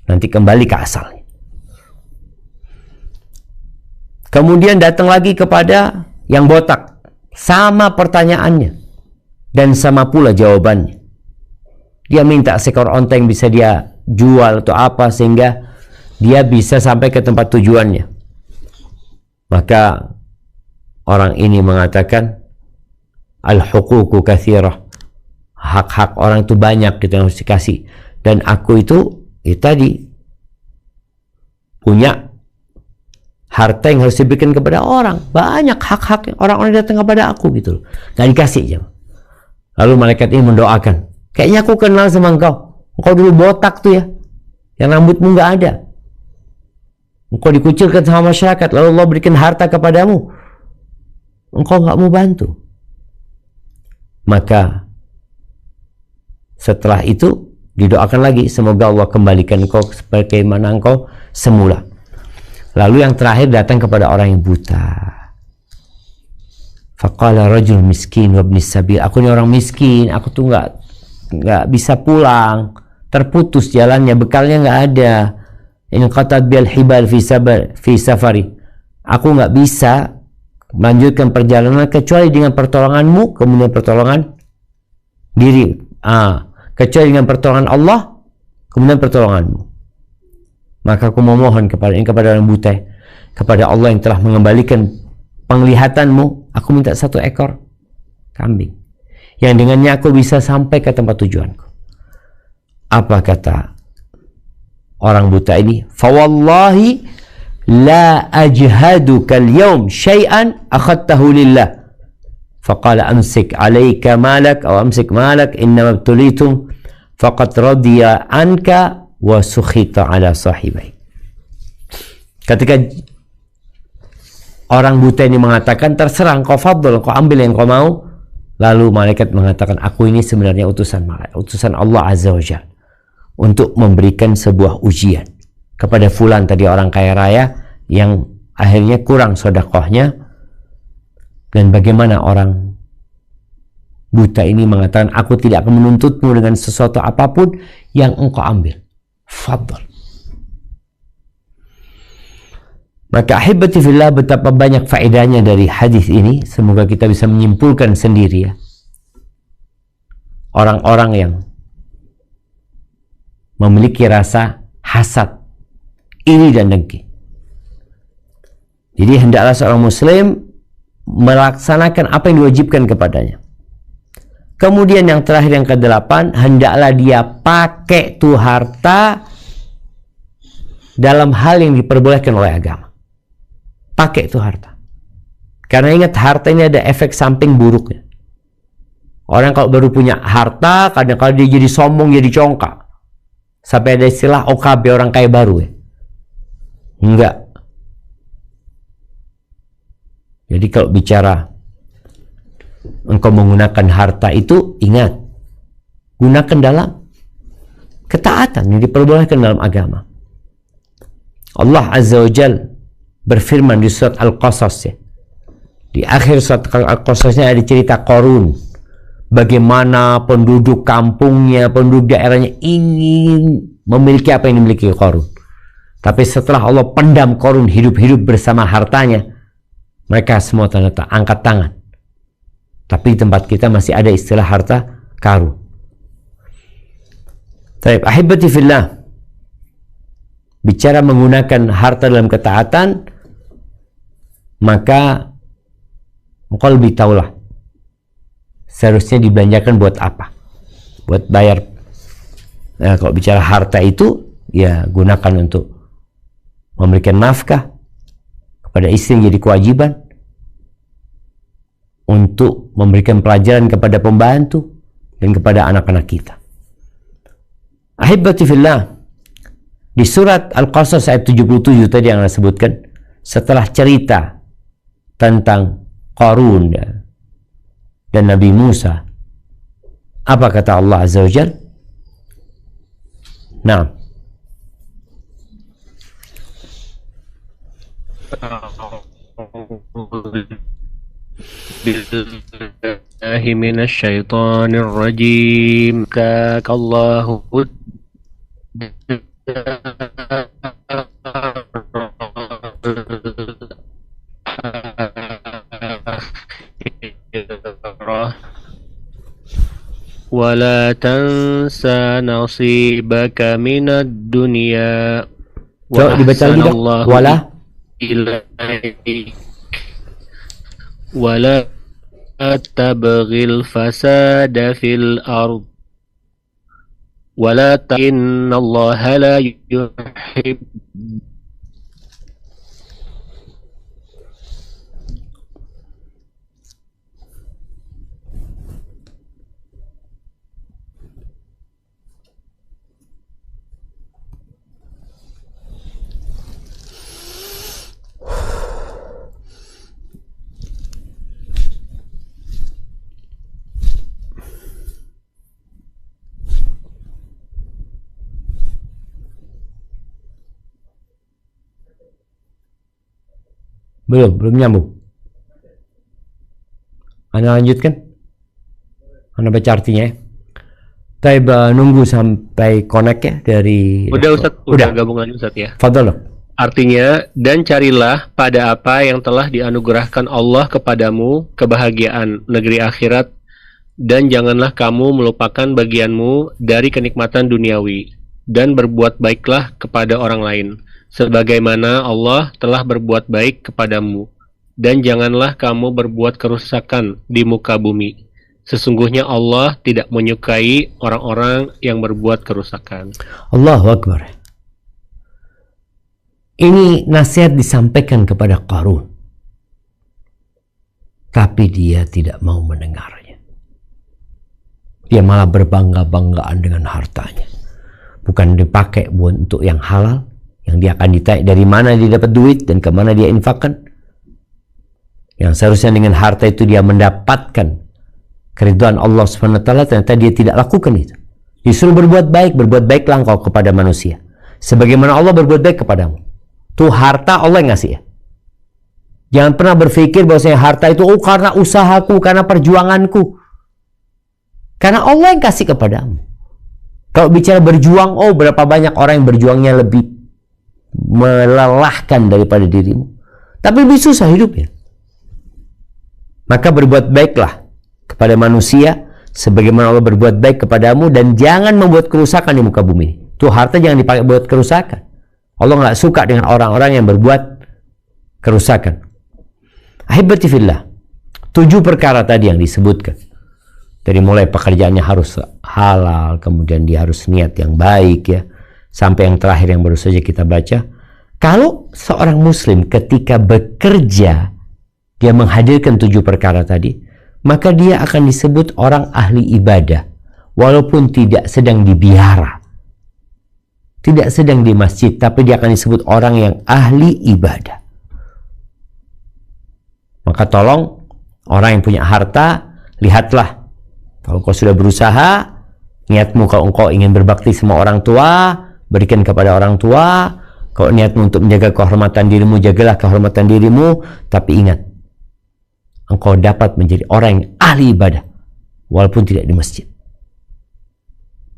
nanti kembali ke asalnya. Kemudian datang lagi kepada yang botak, sama pertanyaannya dan sama pula jawabannya. Dia minta seekor onta yang bisa dia jual atau apa sehingga dia bisa sampai ke tempat tujuannya. Maka orang ini mengatakan, al-huququ katsirah, hak-hak orang itu banyak kita harus dikasih, dan aku itu tadi punya harta yang harus diberikan kepada orang, banyak hak-hak orang-orang datang kepada aku gitu loh, nggak dikasih aja. Lalu malaikat ini mendoakan, kayaknya aku kenal sama engkau dulu botak tuh ya, yang rambutmu nggak ada, engkau dikucilkan sama masyarakat, lalu Allah berikan harta kepadamu, engkau nggak mau bantu. Maka setelah itu didoakan lagi, semoga Allah kembalikan engkau sebagaimana engkau semula. Lalu yang terakhir datang kepada orang yang buta. Faqala rajul miskin wa ibnis sabil, aku ini orang miskin, aku tuh nggak bisa pulang, terputus jalannya, bekalnya nggak ada. In qatat bil hibal fi safari, aku nggak bisa melanjutkan perjalanan kecuali dengan pertolonganmu, kemudian pertolongan diri. Kecuali dengan pertolongan Allah, kemudian pertolonganmu. Maka aku memohon kepada orang buta, kepada Allah yang telah mengembalikan penglihatanmu, aku minta 1 ekor kambing yang dengannya aku bisa sampai ke tempat tujuanku. Apa kata orang buta ini? Fawallahi la ajhaduka al-yawm syai'an akhadtahu lillah. Faqala amsik alaika malak atau amsik malak innama ibtulitum faqad radiya anka wa sukhita ala sahibai. Ketika orang buta ini mengatakan, terserah engkau fadl, engkau ambil yang kau mau, lalu malaikat mengatakan, aku ini sebenarnya utusan Allah Azza wa Jalla untuk memberikan sebuah ujian kepada fulan tadi, orang kaya raya yang akhirnya kurang sedekahnya. Dan bagaimana orang buta ini mengatakan, aku tidak akan menuntutmu dengan sesuatu apapun yang engkau ambil. Fadl. Maka ahibati fillah, betapa banyak faedahnya dari hadis ini. Semoga kita bisa menyimpulkan sendiri ya. Orang-orang yang memiliki rasa hasad, iri dan dengki. Jadi hendaklah seorang muslim melaksanakan apa yang diwajibkan kepadanya. Kemudian yang terakhir, yang ke-8, hendaklah dia pakai tuh harta dalam hal yang diperbolehkan oleh agama. Pakai tuh harta. Karena ingat, harta ini ada efek samping buruknya. Orang kalau baru punya harta, kadang-kadang dia jadi sombong, jadi congkak. Sampai ada istilah OKB, orang kaya baru ya. Enggak. Jadi kalau bicara engkau menggunakan harta itu, ingat, gunakan dalam ketaatan yang diperbolehkan dalam agama. Allah Azza wa Jal berfirman di surat Al-Qasas ya. Di akhir surat Al-Qasasnya ada cerita Qarun. Bagaimana penduduk kampungnya, penduduk daerahnya ingin memiliki apa yang dimiliki Qarun. Tapi setelah Allah pendam Qarun hidup-hidup bersama hartanya, mereka semua angkat tangan. Tapi di tempat kita masih ada istilah harta karun. Taib, ahibati fillah. Bicara menggunakan harta dalam ketaatan, maka engkau lebih tahulah seharusnya dibelanjakan buat apa, buat bayar. Nah, kalau bicara harta itu, ya gunakan untuk memberikan nafkah kepada istri yang jadi kewajiban, untuk memberikan pelajaran kepada pembantu dan kepada anak-anak kita. Ahibati fillah, di surat Al-Qasas ayat 77 tadi yang Anda sebutkan, setelah cerita tentang Qarun dan Nabi Musa, apa kata Allah Azza wa Jalla? Nah, billahi minasyaitonir rajim. Kakallahu wala tansa nasibaka minad dunya. coba dibaca lagi dong. Wala tabghil fasada fil ard wala innallaha la yuhib. Belum nyambung. Anda lanjutkan? Anda baca artinya ya? Taib, nunggu sampai connect ya dari... Udah Ustaz, udah gabung lagi Ustaz ya. Fadol. Artinya, dan carilah pada apa yang telah dianugerahkan Allah kepadamu kebahagiaan negeri akhirat, dan janganlah kamu melupakan bagianmu dari kenikmatan duniawi, dan berbuat baiklah kepada orang lain sebagaimana Allah telah berbuat baik kepadamu, dan janganlah kamu berbuat kerusakan di muka bumi. Sesungguhnya Allah tidak menyukai orang-orang yang berbuat kerusakan. Allahu Akbar. Ini nasihat disampaikan kepada Qarun, tapi dia tidak mau mendengarnya. Dia malah berbangga-banggaan dengan hartanya. Bukan dipakai untuk yang halal, yang dia akan ditanya dari mana dia dapat duit dan kemana dia infakkan. Yang seharusnya dengan harta itu dia mendapatkan keridhaan Allah SWT, ternyata dia tidak lakukan itu. Disuruh berbuat baiklah engkau kepada manusia sebagaimana Allah berbuat baik kepadamu. Tuh harta Allah yang ngasih ya. Jangan pernah berpikir bahwasanya harta itu karena usahaku, karena perjuanganku. Karena Allah yang kasih kepadamu. Kalau bicara berjuang, berapa banyak orang yang berjuangnya lebih melelahkan daripada dirimu, tapi lebih susah hidupnya. Maka berbuat baiklah kepada manusia sebagaimana Allah berbuat baik kepadamu, dan jangan membuat kerusakan di muka bumi. Tuh harta jangan dipakai buat kerusakan. Allah nggak suka dengan orang-orang yang berbuat kerusakan. Ahibati fillah, 7 perkara tadi yang disebutkan, dari mulai pekerjaannya harus halal, kemudian dia harus niat yang baik ya, sampai yang terakhir yang baru saja kita baca. Kalau seorang muslim ketika bekerja dia menghadirkan 7 perkara tadi, maka dia akan disebut orang ahli ibadah, walaupun tidak sedang di biara, tidak sedang di masjid, tapi dia akan disebut orang yang ahli ibadah. Maka tolong orang yang punya harta, lihatlah, kalau kau sudah berusaha, niatmu kalau engkau ingin berbakti sama orang tua, berikan kepada orang tua. Kalau niatmu untuk menjaga kehormatan dirimu, jagalah kehormatan dirimu. Tapi ingat, engkau dapat menjadi orang yang ahli ibadah walaupun tidak di masjid.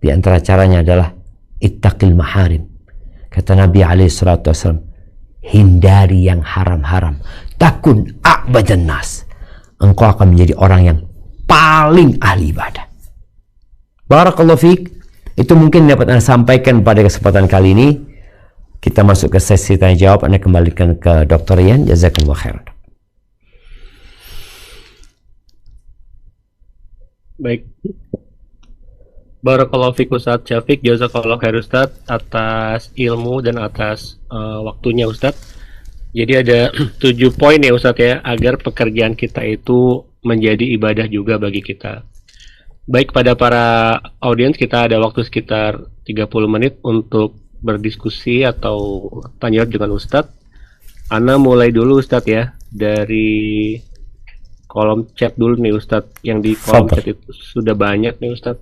Di antara caranya adalah ittaqil maharim. Kata Nabi SAW, hindari yang haram-haram. Takun a'badan nas. Engkau akan menjadi orang yang paling ahli ibadah. Barakallahu fiik. Itu mungkin dapat Anda sampaikan pada kesempatan kali ini. Kita masuk ke sesi tanya jawab. Anda kembalikan ke Dr. Rian. Jazakumullah khairan. Baik. Barakallahu fiik Ustaz Syafiq, jazakallahu khair Ustaz atas ilmu dan atas waktunya Ustaz. Jadi ada 7 poin ya Ustaz ya, agar pekerjaan kita itu menjadi ibadah juga bagi kita. Baik, pada para audiens kita ada waktu sekitar 30 menit untuk berdiskusi atau tanya jawab dengan Ustaz. Ana mulai dulu Ustaz ya, dari kolom chat dulu nih Ustaz. Yang di kolom chat itu sudah banyak nih Ustaz.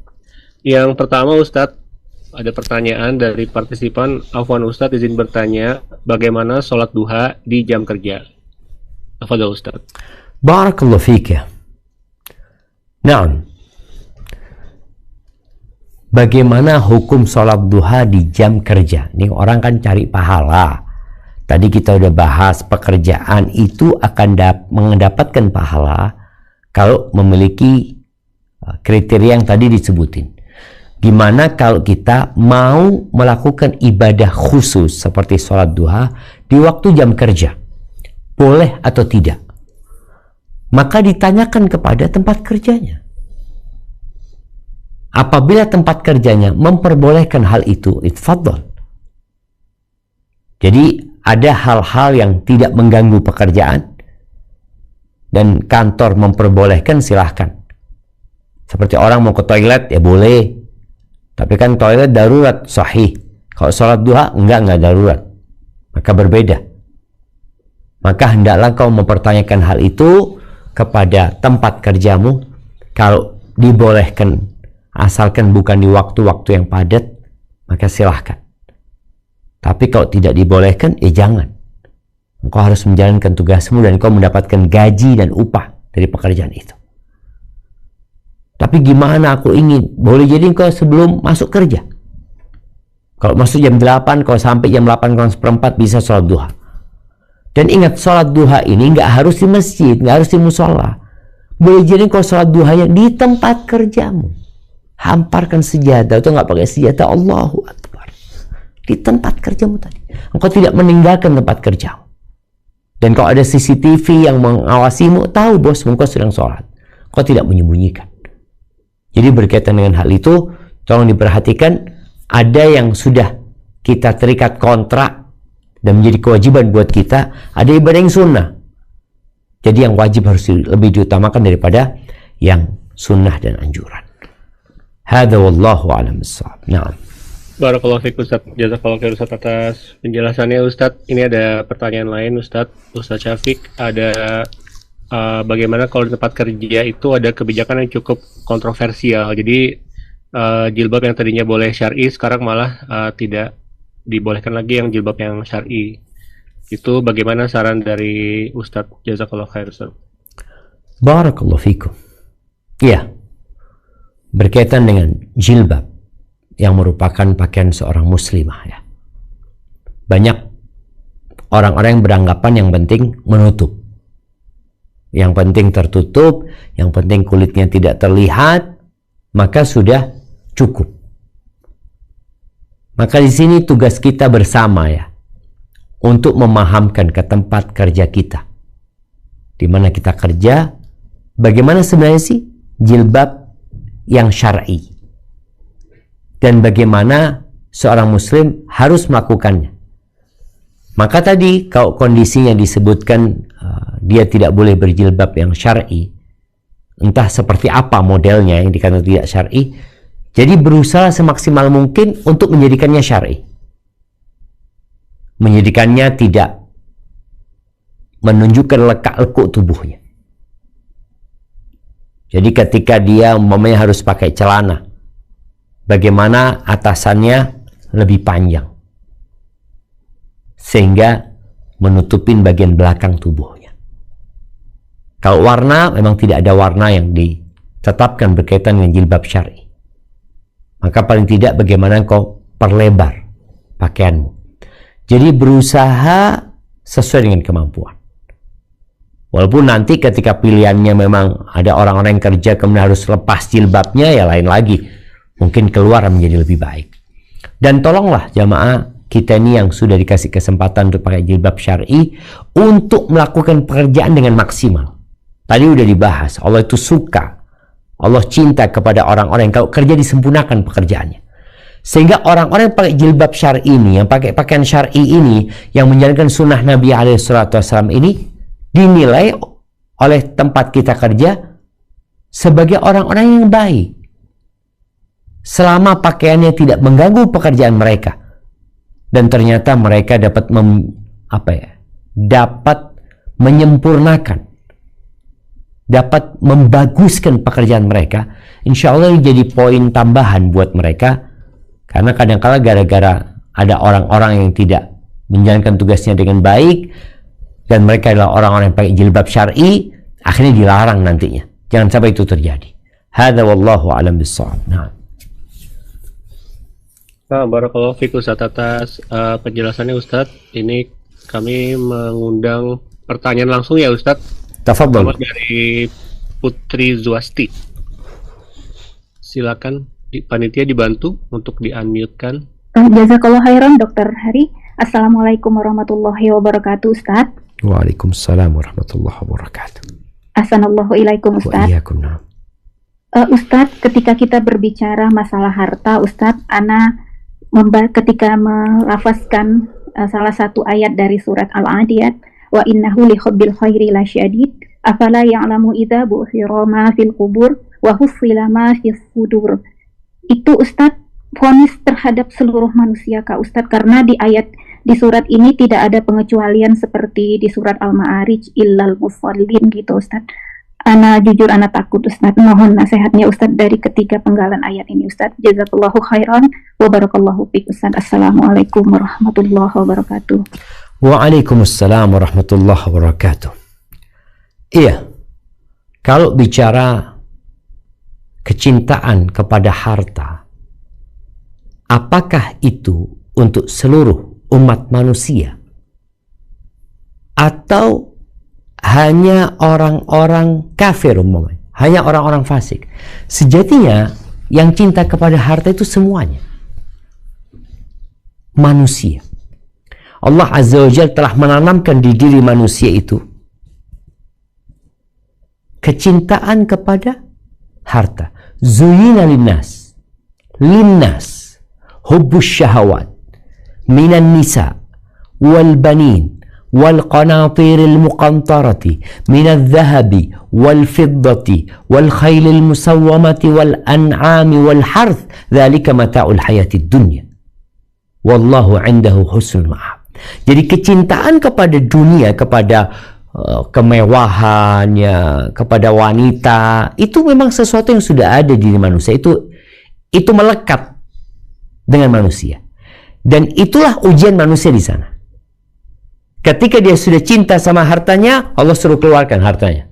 Yang pertama Ustaz, ada pertanyaan dari partisipan. Afwan Ustaz, izin bertanya, bagaimana sholat duha di jam kerja? Tafadhol Ustaz. Barakallahu fiik ya. Nah, bagaimana hukum sholat duha di jam kerja? Ini orang kan cari pahala. Tadi kita udah bahas pekerjaan itu akan mendapatkan pahala kalau memiliki kriteria yang tadi disebutin. Gimana kalau kita mau melakukan ibadah khusus seperti sholat duha di waktu jam kerja? Boleh atau tidak? Maka ditanyakan kepada tempat kerjanya. Apabila tempat kerjanya memperbolehkan hal itu, itfadhol. Jadi ada hal-hal yang tidak mengganggu pekerjaan dan kantor memperbolehkan, silahkan. Seperti orang mau ke toilet, ya boleh. Tapi kan toilet darurat, sahih. Kalau sholat duha, enggak darurat. Maka berbeda. Maka hendaklah kau mempertanyakan hal itu kepada tempat kerjamu. Kalau dibolehkan, asalkan bukan di waktu-waktu yang padat, maka silahkan. Tapi kalau tidak dibolehkan, jangan. Engkau harus menjalankan tugasmu dan kau mendapatkan gaji dan upah dari pekerjaan itu. Tapi gimana aku ingin? Boleh jadi engkau sebelum masuk kerja. Kalau masuk jam 8, kalau sampai jam 8:04 bisa sholat duha. Dan ingat, sholat duha ini nggak harus di masjid, nggak harus di musola. Boleh jadi engkau sholat duhanya di tempat kerjamu. Hamparkan sejadah, atau nggak pakai sejadah, Allahu Akbar. Di tempat kerjamu tadi. Engkau tidak meninggalkan tempat kerjamu. Dan kalau ada CCTV yang mengawasimu, tahu bos engkau sedang sholat. Engkau tidak menyembunyikan. Jadi berkaitan dengan hal itu, tolong diperhatikan, ada yang sudah kita terikat kontrak dan menjadi kewajiban buat kita, ada ibadah yang sunnah. Jadi yang wajib harus lebih diutamakan daripada yang sunnah dan anjuran. Hadza wallahu a'lam bissawab. Na'am. Barakallahu fiik Ustaz, jazakallahu khair Ustaz atas penjelasannya Ustaz. Ini ada pertanyaan lain Ustaz Syafiq, ada bagaimana kalau di tempat kerja itu ada kebijakan yang cukup kontroversial. Jadi jilbab yang tadinya boleh syar'i sekarang malah tidak dibolehkan lagi yang jilbab yang syar'i. Itu bagaimana saran dari Ustadz? Jazakallahu khair Ustaz. Barakallahu fikum. Iya. Berkaitan dengan jilbab yang merupakan pakaian seorang muslimah ya. Banyak orang-orang yang beranggapan yang penting menutup. Yang penting tertutup, yang penting kulitnya tidak terlihat, maka sudah cukup. Maka di sini tugas kita bersama ya, untuk memahamkan ke tempat kerja kita, di mana kita kerja, bagaimana sebenarnya sih jilbab yang syar'i, dan bagaimana seorang muslim harus melakukannya. Maka tadi kalau kondisinya disebutkan dia tidak boleh berjilbab yang syar'i, entah seperti apa modelnya yang dikatakan tidak syar'i, jadi berusaha semaksimal mungkin untuk menjadikannya syar'i, menjadikannya tidak menunjukkan lekak-lekuk tubuhnya. Jadi ketika dia umpamanya harus pakai celana, bagaimana atasannya lebih panjang sehingga menutupin bagian belakang tubuhnya. Kalau warna, memang tidak ada warna yang ditetapkan berkaitan dengan jilbab syar'i. Maka paling tidak bagaimana kau perlebar pakaianmu. Jadi berusaha sesuai dengan kemampuan. Walaupun nanti ketika pilihannya memang ada orang-orang yang kerja kemudian harus lepas jilbabnya, ya lain lagi. mungkin keluar menjadi lebih baik. Dan tolonglah jamaah kita ini yang sudah dikasih kesempatan untuk pakai jilbab syar'i untuk melakukan pekerjaan dengan maksimal. Tadi udah dibahas, Allah itu suka, Allah cinta kepada orang-orang yang kalau kerja disempurnakan pekerjaannya. Sehingga orang-orang yang pakai jilbab syar'i ini, yang pakai pakaian syar'i ini, yang menjalankan sunnah Nabi SAW ini, dinilai oleh tempat kita kerja sebagai orang-orang yang baik. Selama pakaiannya tidak mengganggu pekerjaan mereka. Dan ternyata mereka dapat dapat menyempurnakan, dapat membaguskan pekerjaan mereka. Insya Allah ini jadi poin tambahan buat mereka, karena kadang-kala gara-gara ada orang-orang yang tidak menjalankan tugasnya dengan baik dan mereka adalah orang-orang yang pakai jilbab syar'i, akhirnya dilarang nantinya. Jangan sampai itu terjadi. Hadza wallahu a'lam bissawab. Barakallahu fiik Ustadz atas penjelasannya Ustadz. Ini kami mengundang pertanyaan langsung ya Ustadz. Tafadhol. Dari Putri Zuasti. Silakan panitia dibantu untuk di-unmute-kan. Jazakallah khairan Dr. Hari. Assalamualaikum warahmatullahi wabarakatuh Ustadz. Waalaikumsalam warahmatullahi wabarakatuh. Assalamualaikum ilaikum Ustadz. Waalaikum. Ustadz, ketika kita berbicara masalah harta, Ustadz, ketika melafazkan salah satu ayat dari surat Al-Adiyat, wa innahu li hubbil khairi lasyadid, afala ya'lamu idza bu'thira ma fil qubur wa hussila ma fis sudur. Itu Ustadz vonis terhadap seluruh manusia Kak Ustadz, karena di surat ini tidak ada pengecualian seperti di surat Al-Ma'arij illal musallin gitu Ustadz. Jujur takut Ustadz, mohon nasihatnya Ustadz dari ketiga penggalan ayat ini Ustadz. Jazakallahu khairan wa barakallahu fiik Ustadz. Assalamualaikum warahmatullahi wabarakatuh. Waalaikumsalam warahmatullahi wabarakatuh. Iya, kalau bicara kecintaan kepada harta, apakah itu untuk seluruh umat manusia atau hanya orang-orang kafir umumnya, hanya orang-orang fasik? Sejatinya yang cinta kepada harta itu semuanya manusia. Allah Azza wa Jalla telah menanamkan di diri manusia itu kecintaan kepada harta. Zuyina linnas hubbus syahawat minan nisa wal banin والقناطير المقنطرة من الذهب والفضة والخيل المسومة والأنعام والحرث ذلك متاع الحياة الدنيا والله عنده حسن المآب. Jadi kecintaan kepada dunia, kepada kemewahannya, kepada wanita, itu memang sesuatu yang sudah ada di manusia. Itu melekat dengan manusia, dan itulah ujian manusia di sana. Ketika dia sudah cinta sama hartanya, Allah suruh keluarkan hartanya.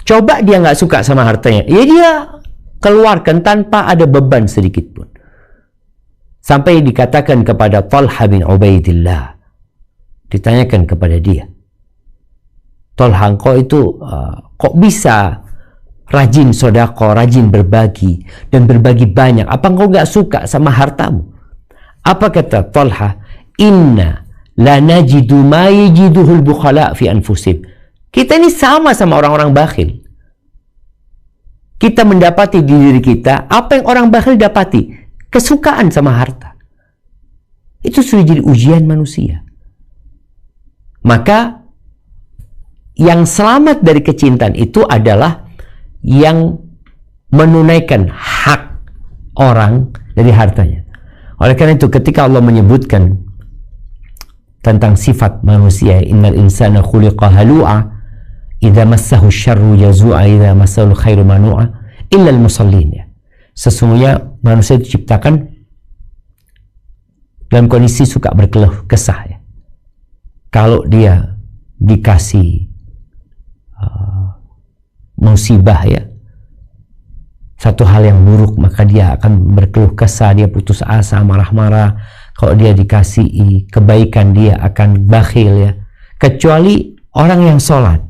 Coba dia nggak suka sama hartanya, ya dia keluarkan tanpa ada beban sedikit pun. Sampai dikatakan kepada Talha bin Ubaidillah, ditanyakan kepada dia, Talha, engkau itu kok bisa rajin sedekah, rajin berbagi, dan berbagi banyak? Apa engkau nggak suka sama hartamu? Apa kata Talha? Inna la najidu ma yajiduhul bukhala fi anfusihim. Kita ini sama orang-orang bakhil. Kita mendapati di diri kita apa yang orang bakhil dapati, kesukaan sama harta. Itu sudah jadi ujian manusia. Maka yang selamat dari kecintaan itu adalah yang menunaikan hak orang dari hartanya. Oleh karena itu ketika Allah menyebutkan tentang sifat manusia, innal insana khuliqa halu'a idza massahu syarru jazua idza massahu khairu manu'a illa al-musallin. Sesungguhnya manusia diciptakan dalam kondisi suka berkeluh kesah ya. Kalau dia dikasih musibah ya, satu hal yang buruk, maka dia akan berkeluh kesah, dia putus asa, marah-marah. Kalau dia dikasih kebaikan, dia akan bakhil ya. Kecuali orang yang sholat.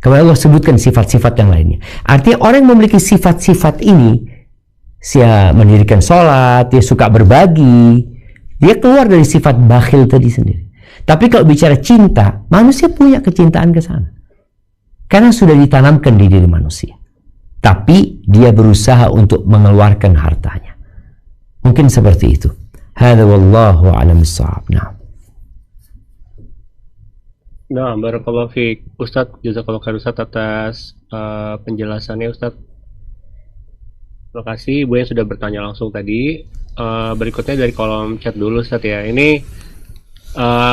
Kemudian Allah sebutkan sifat-sifat yang lainnya. Artinya orang yang memiliki sifat-sifat ini, dia mendirikan sholat, dia suka berbagi, dia keluar dari sifat bakhil tadi sendiri. Tapi kalau bicara cinta, manusia punya kecintaan ke sana. Karena sudah ditanamkan di diri manusia. Tapi dia berusaha untuk mengeluarkan hartanya. Mungkin seperti itu. Hadza wallahu a'lam bissawab. Nah, barakallahu fiik. Ustadz, jazakallahu khair Ustadz atas penjelasannya Ustadz. Terima kasih Ibu yang sudah bertanya langsung tadi. Berikutnya dari kolom chat dulu Ustadz ya. Ini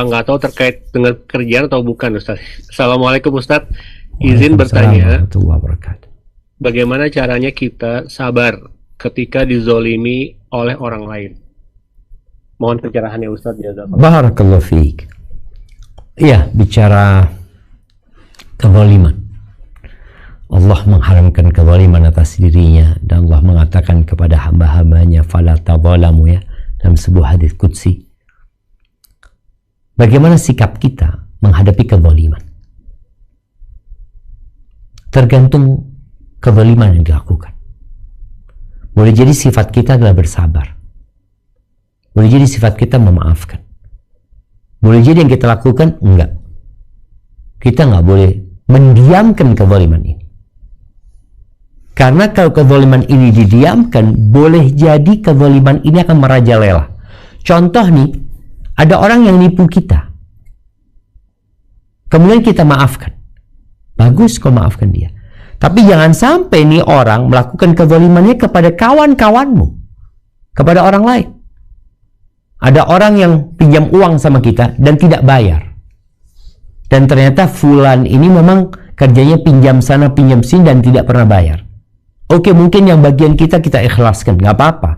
nggak tahu terkait dengan kerjaan atau bukan Ustadz. Assalamualaikum Ustadz. Izin bertanya, bagaimana caranya kita sabar ketika dizolimi oleh orang lain? Mohon pencerahannya Ustadz. Barakallahu fiik. Iya, bicara kezaliman. Allah mengharamkan kezaliman atas dirinya, dan Allah mengatakan kepada hamba-hambanya, fala tadzalamu, ya, dalam sebuah hadis qudsi. Bagaimana sikap kita menghadapi kezaliman? Tergantung kezaliman yang dilakukan. Boleh jadi sifat kita adalah bersabar. Boleh jadi sifat kita memaafkan. Boleh jadi yang kita lakukan enggak. Kita enggak boleh mendiamkan kezaliman ini. Karena kalau kezaliman ini didiamkan, boleh jadi kezaliman ini akan merajalela. Contoh nih, ada orang yang nipu kita. Kemudian kita maafkan. Bagus kau maafkan dia. Tapi jangan sampai nih orang melakukan kezalimannya kepada kawan-kawanmu, kepada orang lain. Ada orang yang pinjam uang sama kita dan tidak bayar. Dan ternyata fulan ini memang kerjanya pinjam sana, pinjam sini dan tidak pernah bayar. Oke, mungkin yang bagian kita ikhlaskan, nggak apa-apa.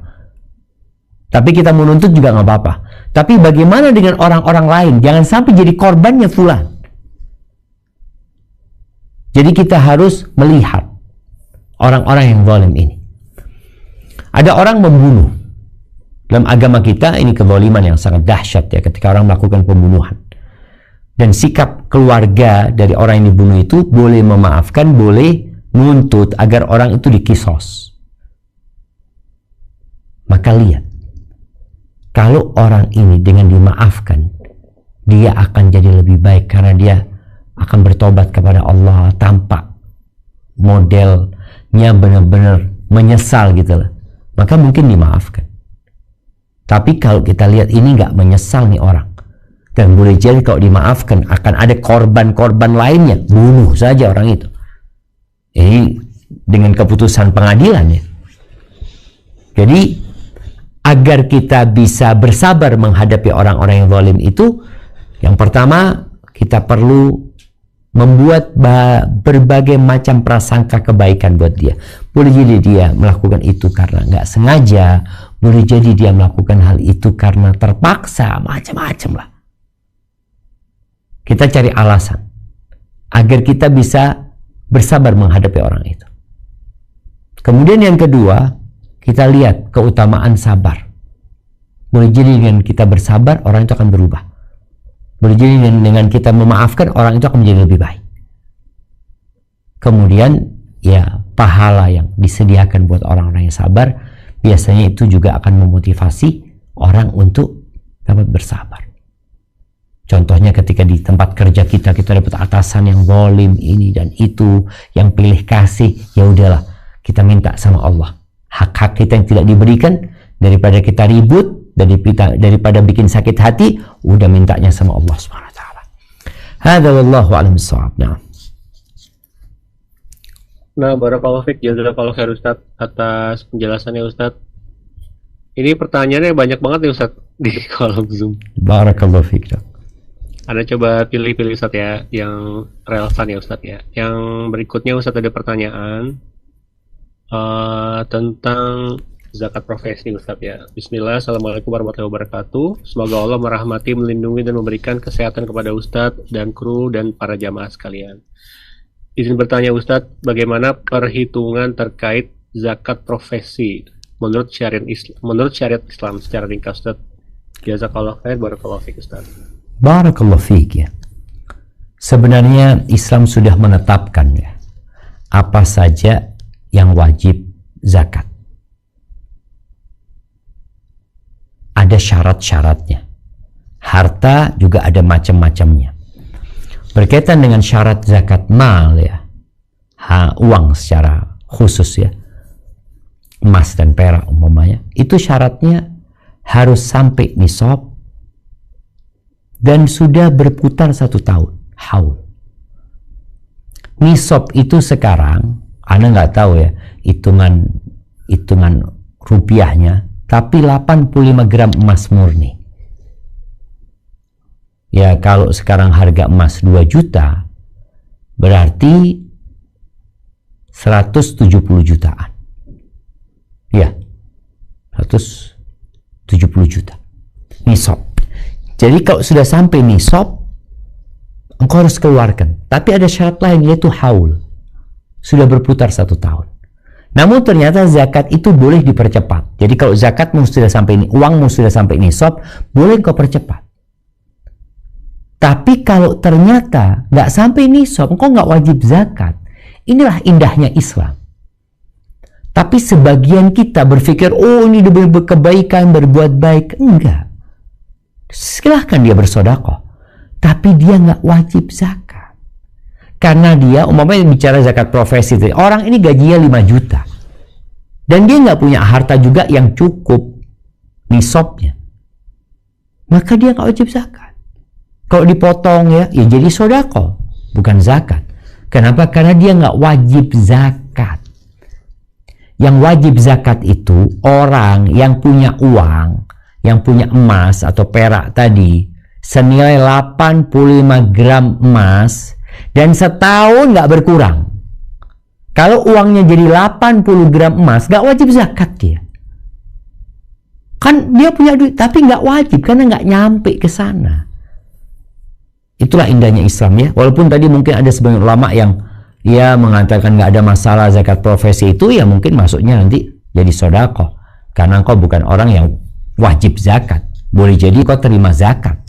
Tapi kita menuntut juga nggak apa-apa. Tapi bagaimana dengan orang-orang lain? Jangan sampai jadi korbannya fulan. Jadi kita harus melihat orang-orang yang zalim ini. Ada orang membunuh. Dalam agama kita ini kezaliman yang sangat dahsyat ya, ketika orang melakukan pembunuhan. Dan sikap keluarga dari orang yang dibunuh itu boleh memaafkan, boleh menuntut agar orang itu dikisos. Maka lihat, kalau orang ini dengan dimaafkan, dia akan jadi lebih baik karena dia akan bertobat kepada Allah tanpa modelnya benar-benar menyesal gitu lah. Maka mungkin dimaafkan. Tapi kalau kita lihat ini nggak menyesal nih orang, dan boleh jadi kalau dimaafkan akan ada korban-korban lainnya, bunuh saja orang itu. Ini dengan keputusan pengadilan ya. Jadi agar kita bisa bersabar menghadapi orang-orang yang zalim itu, yang pertama kita perlu membuat berbagai macam prasangka kebaikan buat dia. Boleh jadi dia melakukan itu karena nggak sengaja, boleh jadi dia melakukan hal itu karena terpaksa, macam-macam lah. Kita cari alasan agar kita bisa bersabar menghadapi orang itu. Kemudian yang kedua, kita lihat keutamaan sabar. Boleh jadi dengan kita bersabar, orang itu akan berubah. Boleh jadi dengan kita memaafkan, orang itu akan menjadi lebih baik. Kemudian ya pahala yang disediakan buat orang-orang yang sabar, biasanya itu juga akan memotivasi orang untuk dapat bersabar. Contohnya ketika di tempat kerja kita dapat atasan yang zalim ini dan itu, yang pilih kasih, ya udahlah kita minta sama Allah. Hak-hak kita yang tidak diberikan, daripada kita ribut, daripada bikin sakit hati, udah mintanya sama Allah Subhanahu wa taala. Hadza wallahu a'lam bissawab. Nah, barakallahu fiik, jazakallahu khair Ustaz atas penjelasannya Ustaz. Ini pertanyaannya banyak banget nih Ustaz di kolom Zoom. Barakallahu fiik. Anda coba pilih-pilih Ustaz ya yang relevan ya Ustaz ya. Yang berikutnya Ustaz ada pertanyaan tentang zakat profesi Ustaz ya. Bismillah, Assalamualaikum warahmatullahi wabarakatuh. Semoga Allah merahmati, melindungi dan memberikan kesehatan kepada Ustadz dan kru dan para jamaah sekalian. Izin bertanya Ustadz, bagaimana perhitungan terkait zakat profesi menurut syariat Islam secara ringkas Ustadz? Jazakallah khair, barakallahu fiik Ustadz. Barakallahu fiik ya. Sebenarnya Islam sudah menetapkan ya apa saja yang wajib zakat. ada syarat-syaratnya. Harta juga ada macam-macamnya. Berkaitan dengan syarat zakat mal ya, uang secara khusus ya, emas dan perak umpamanya, itu syaratnya harus sampai nisab dan sudah berputar 1 tahun, haul. Nisab itu sekarang, Anda nggak tahu ya, hitungan rupiahnya, tapi 85 gram emas murni. Ya kalau sekarang harga emas 2 juta, berarti 170 jutaan. Ya, 170 juta. Nisab. Jadi kalau sudah sampai nisab, engkau harus keluarkan. Tapi ada syarat lain, yaitu haul. Sudah berputar 1 tahun. Namun ternyata zakat itu boleh dipercepat. Jadi kalau zakatmu sudah sampai, uangmu sudah sampai nisab, boleh kau percepat. Tapi kalau ternyata nggak sampai nisab, engkau nggak wajib zakat. Inilah indahnya Islam. Tapi sebagian kita berpikir, oh ini demi kebaikan, berbuat baik. Enggak. Silahkan dia bersedekah. Tapi dia nggak wajib zakat. Karena dia, umpamanya bicara zakat profesi, orang ini gajinya 5 juta. Dan dia nggak punya harta juga yang cukup nisabnya. Maka dia nggak wajib zakat. Kalau dipotong ya jadi sedekah, bukan zakat. Kenapa? Karena dia nggak wajib zakat. Yang wajib zakat itu orang yang punya uang, yang punya emas atau perak tadi, senilai 85 gram emas, dan setahun nggak berkurang. Kalau uangnya jadi 80 gram emas, nggak wajib zakat dia. Kan dia punya duit, tapi nggak wajib, karena nggak nyampe ke sana. Itulah indahnya Islam ya. Walaupun tadi mungkin ada sebagian ulama yang mengatakan nggak ada masalah zakat profesi itu, ya mungkin masuknya nanti jadi sedekah. Karena engkau bukan orang yang wajib zakat. Boleh jadi kau terima zakat.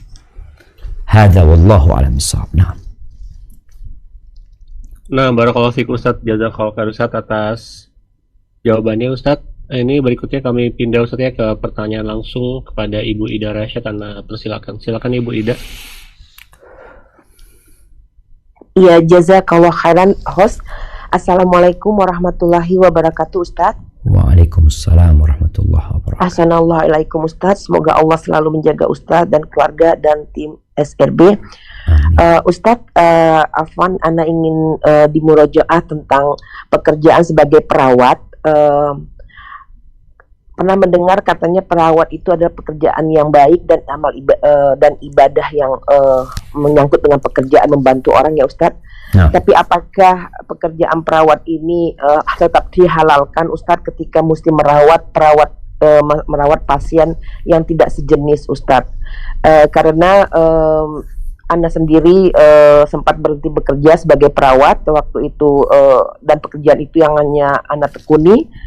Hadza wallahu a'lam bishawab. Nah, barakallahu fikum Ustaz, jazakallahu khair Ustaz atas jawabannya Ustaz. Ini berikutnya kami pindah Ustaz ya ke pertanyaan langsung kepada Ibu Ida Rasyad. Anda persilakan. Silakan Ibu Ida. Ya, jazakallahu khairan host. Assalamualaikum warahmatullahi wabarakatuh Ustaz. Waalaikumsalam warahmatullahi wabarakatuh. Assalamualaikum Ustaz. Semoga Allah selalu menjaga Ustaz dan keluarga dan tim SRB. Ustaz, Afwan, Ana ingin di murojaah tentang pekerjaan sebagai perawat. Pernah mendengar katanya perawat itu adalah pekerjaan yang baik dan amal dan ibadah yang menyangkut dengan pekerjaan membantu orang ya Ustadz. No. Tapi apakah pekerjaan perawat ini tetap dihalalkan Ustadz ketika mesti merawat pasien yang tidak sejenis Ustadz? Karena Anda sendiri sempat berhenti bekerja sebagai perawat waktu itu, dan pekerjaan itu yang hanya Anda tekuni.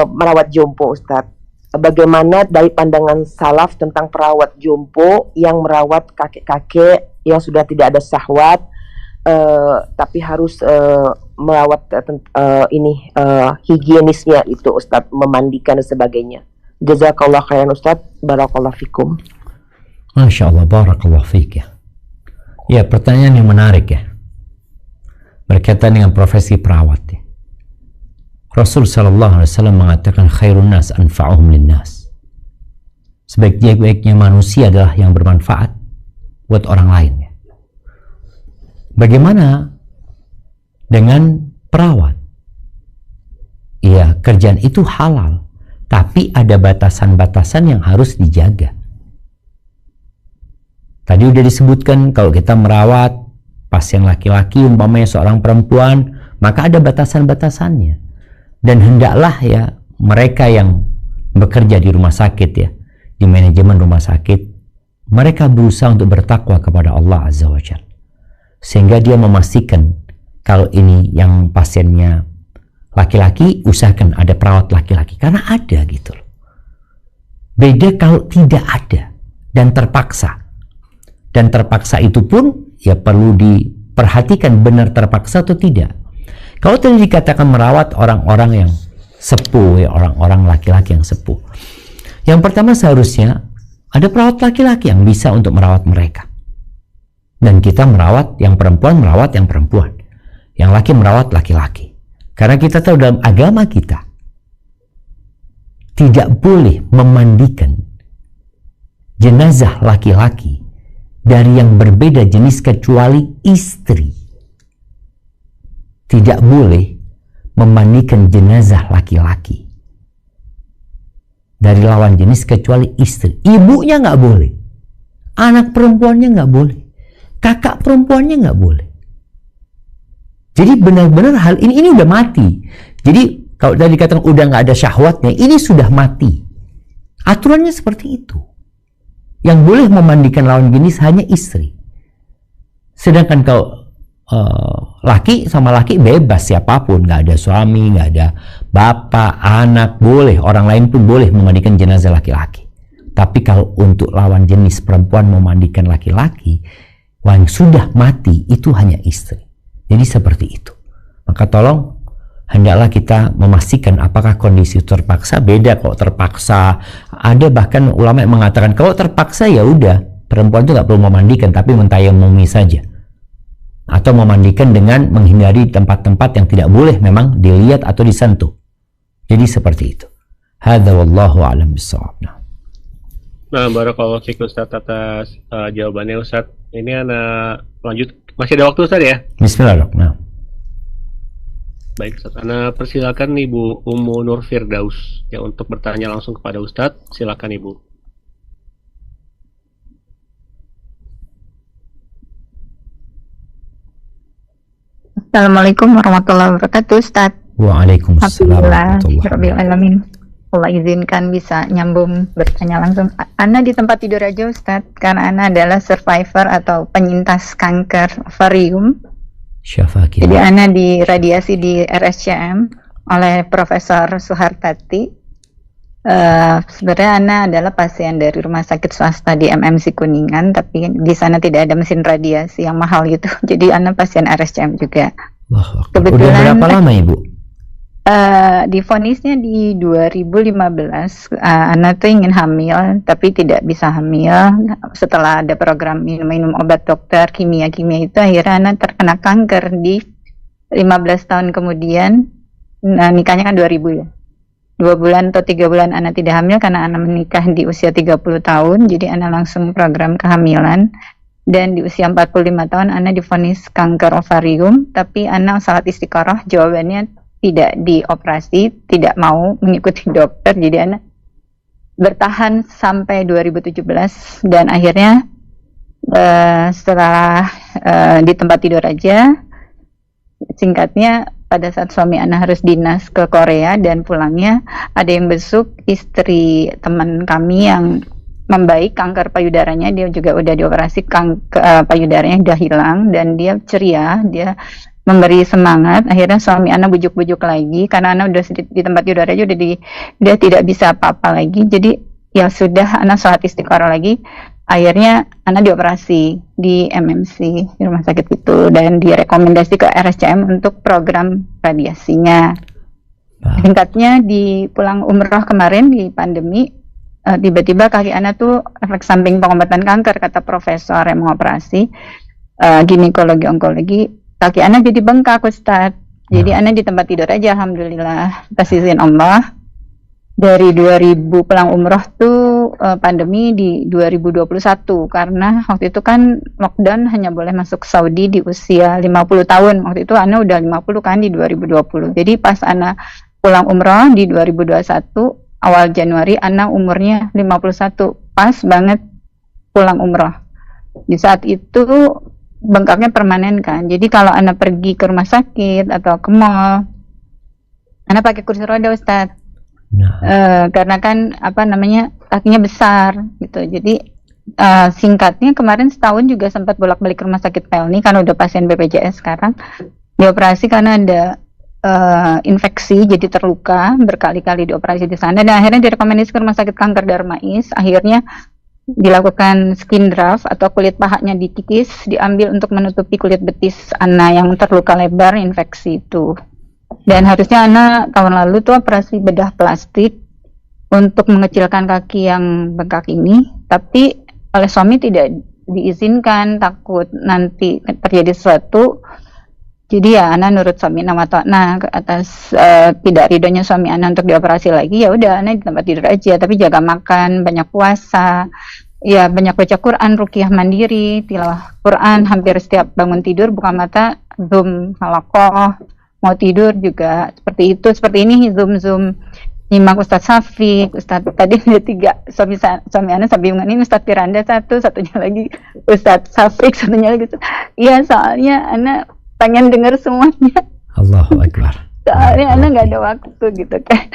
Merawat jompo Ustadz. Bagaimana dari pandangan salaf tentang perawat jompo yang merawat kakek-kakek yang sudah tidak ada syahwat, tapi harus merawat higienisnya itu Ustadz, memandikan dan sebagainya. Jazakallah khairan Ustadz, barakallahu fikum. Masya Allah, barakallahu fik ya. Ya, pertanyaan yang menarik ya, berkaitan dengan profesi perawat ya. Rasul sallallahu alaihi wasallam mengatakan khairun nas anfa'uhum linnas. Sebaik-baiknya manusia adalah yang bermanfaat buat orang lain. Bagaimana dengan perawat? Iya, kerjaan itu halal, tapi ada batasan-batasan yang harus dijaga. Tadi udah disebutkan kalau kita merawat pasien laki-laki umpamanya seorang perempuan, maka ada batasan-batasannya. Dan hendaklah ya mereka yang bekerja di rumah sakit ya, di manajemen rumah sakit, mereka berusaha untuk bertakwa kepada Allah Azza wa Jalla. Sehingga dia memastikan kalau ini yang pasiennya laki-laki, usahakan ada perawat laki-laki. Karena ada gitu loh. Beda kalau tidak ada dan terpaksa. Dan terpaksa itu pun ya perlu diperhatikan benar terpaksa atau tidak. Kalau tadi dikatakan merawat orang-orang yang sepuh, ya orang-orang laki-laki yang sepuh. Yang pertama seharusnya ada perawat laki-laki yang bisa untuk merawat mereka. Dan kita merawat yang perempuan, merawat yang perempuan. Yang laki merawat laki-laki. Karena kita tahu dalam agama kita, tidak boleh memandikan jenazah laki-laki dari yang berbeda jenis kecuali istri. Tidak boleh memandikan jenazah laki-laki dari lawan jenis kecuali istri. Ibunya nggak boleh, anak perempuannya nggak boleh, kakak perempuannya nggak boleh. Jadi benar-benar hal ini udah mati. Jadi kalau tadi dikatakan udah nggak ada syahwatnya, ini sudah mati. Aturannya seperti itu. Yang boleh memandikan lawan jenis hanya istri. Sedangkan kalau laki sama laki bebas, siapapun, nggak ada suami, nggak ada bapak, anak, boleh, orang lain pun boleh memandikan jenazah laki-laki. Tapi kalau untuk lawan jenis perempuan memandikan laki-laki yang sudah mati, itu hanya istri. Jadi seperti itu. Maka tolong hendaklah kita memastikan apakah kondisi terpaksa. Beda kalau terpaksa. Ada bahkan ulama yang mengatakan kalau terpaksa ya udah, perempuan itu nggak perlu memandikan, tapi mentayamumi saja. Atau memandikan dengan menghindari tempat-tempat yang tidak boleh memang dilihat atau disentuh. Jadi seperti itu. Hadza wallahu a'lam bissawab. Nah, barakallahu fiik Ustaz atas jawabannya Ustaz. Ini anak lanjut, masih ada waktu Ustaz ya? Bismillahirrahmanirrahim. Baik Ustaz, Ana persilakan Ibu Ummu Nur Firdaus ya untuk bertanya langsung kepada Ustaz. Silakan Ibu. Assalamualaikum warahmatullahi wabarakatuh, Ustaz. Waalaikumsalam warahmatullahi Alamin. Allah izinkan bisa nyambung bertanya langsung. Ana di tempat tidur aja, Ustaz, karena Ana adalah survivor atau penyintas kanker ovarium. Syafaqillah. Jadi Ana diradiasi di RSCM oleh Profesor Suhartati. Sebenarnya Ana adalah pasien dari rumah sakit swasta di MMC Kuningan, tapi di sana tidak ada mesin radiasi yang mahal gitu. Jadi Ana pasien RSCM juga. Kebetulan. Udah berapa lama Ibu? Divonisnya di 2015. Ana tuh ingin hamil, tapi tidak bisa hamil. Setelah ada program minum obat dokter kimia itu, akhirnya Ana terkena kanker di 15 tahun kemudian. Nah, nikahnya kan 2000 ya. 2 bulan atau 3 bulan Ana tidak hamil karena Ana menikah di usia 30 tahun. Jadi Ana langsung program kehamilan. Dan di usia 45 tahun Ana divonis kanker ovarium. Tapi Ana sangat istiqoroh, jawabannya tidak dioperasi, tidak mau mengikuti dokter. Jadi Ana bertahan sampai 2017. Dan akhirnya setelah di tempat tidur aja, singkatnya pada saat suami Ana harus dinas ke Korea dan pulangnya ada yang besuk istri teman kami yang membaik kanker payudaranya. Dia juga udah dioperasi, payudaranya udah hilang dan dia ceria, dia memberi semangat. Akhirnya suami Ana bujuk-bujuk lagi karena Ana udah di tempat tidur aja udah tidak bisa apa-apa lagi. Jadi ya sudah, Ana sholat istiqoroh lagi. Akhirnya Ana dioperasi di MMC di rumah sakit itu dan direkomendasi ke RSCM untuk program radiasinya. Singkatnya di pulang umroh kemarin di pandemi, tiba-tiba kaki Ana tuh efek samping pengobatan kanker, kata profesor yang mengoperasi ginekologi onkologi, kaki Ana jadi bengkak, Ustadz. Jadi Ana di tempat tidur aja, alhamdulillah atas izin Allah. Dari 2000 pulang umroh tuh pandemi di 2021 karena waktu itu kan lockdown, hanya boleh masuk Saudi di usia 50 tahun. Waktu itu Ana udah 50 kan di 2020. Jadi pas Ana pulang umroh di 2021 awal Januari, Ana umurnya 51, pas banget pulang umroh. Di saat itu bengkaknya permanen kan. Jadi kalau Ana pergi ke rumah sakit atau ke mall, Ana pakai kursi roda, Ustadz. Karena kan kakinya besar gitu. Jadi singkatnya kemarin setahun juga sempat bolak-balik ke rumah sakit Pelni karena udah pasien BPJS sekarang. Dioperasi karena ada infeksi, jadi terluka, berkali-kali dioperasi di sana dan akhirnya direkomendasi ke rumah sakit kanker Darmais. Akhirnya dilakukan skin graft atau kulit pahanya dikikis, diambil untuk menutupi kulit betis Ana yang terluka lebar infeksi itu. Dan harusnya Ana tahun lalu tuh operasi bedah plastik untuk mengecilkan kaki yang bengkak ini, tapi oleh suami tidak diizinkan, takut nanti terjadi sesuatu. Jadi ya Ana nurut suami nama Nah atas tidak ridhonya suami Ana untuk dioperasi lagi, ya udah Ana di tempat tidur aja, tapi jaga makan, banyak puasa, ya banyak baca Quran, ruqyah mandiri, tilawah Quran hampir setiap bangun tidur, buka mata Zoom halakoh, mau tidur juga seperti itu, seperti ini Zoom nyimak Ustadz Syafiq, Ustadz tadi ada 3 suami Ana sambil ini Ustadz Firanda satunya lagi Ustadz Syafiq, satunya lagi. Iya soalnya Ana pengen dengar semuanya. Allahu Akbar. Soalnya Ana nggak ada waktu gitu kan.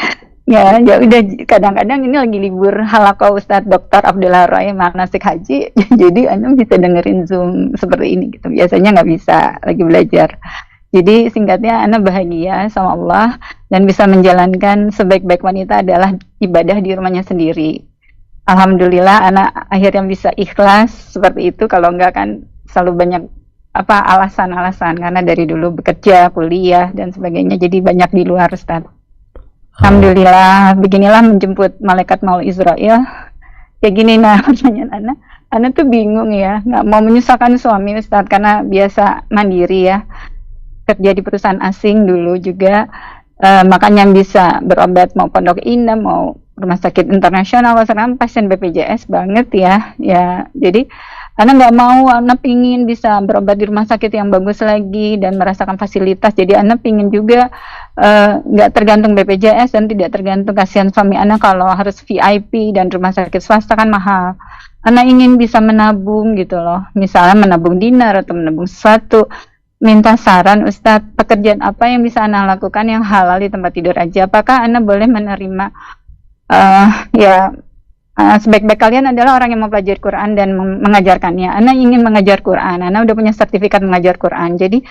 Ya udah kadang-kadang ini lagi libur halaqah Ustadz Dr. Abdullah Roy manasik haji, jadi Ana bisa dengerin Zoom seperti ini gitu. Biasanya nggak bisa, lagi belajar. Jadi singkatnya Ana bahagia sama Allah dan bisa menjalankan sebaik-baik wanita adalah ibadah di rumahnya sendiri. Alhamdulillah Ana akhirnya bisa ikhlas seperti itu, kalau enggak kan selalu banyak alasan-alasan karena dari dulu bekerja, kuliah dan sebagainya, jadi banyak di luar Ustaz. Alhamdulillah, beginilah menjemput malaikat maut Israel. Kayak gini pertanyaan Ana tuh bingung ya, nggak mau menyusahkan suami Ustaz karena biasa mandiri ya. Kerja di perusahaan asing dulu juga, makanya bisa berobat mau Pondok Indah, mau rumah sakit internasional, sekarang pasien BPJS banget ya. Jadi Ana nggak mau, Ana pingin bisa berobat di rumah sakit yang bagus lagi dan merasakan fasilitas. Jadi Ana pingin juga nggak tergantung BPJS dan tidak tergantung, kasihan suami Ana kalau harus VIP dan rumah sakit swasta kan mahal. Ana ingin bisa menabung gitu loh, misalnya menabung dinar atau menabung sesuatu. Minta saran Ustadz, pekerjaan apa yang bisa Ana lakukan yang halal di tempat tidur aja? Apakah Ana boleh menerima sebaik-baik kalian adalah orang yang mempelajari Quran dan mengajarkannya. Ana ingin mengajar Quran, Ana udah punya sertifikat mengajar Quran. Jadi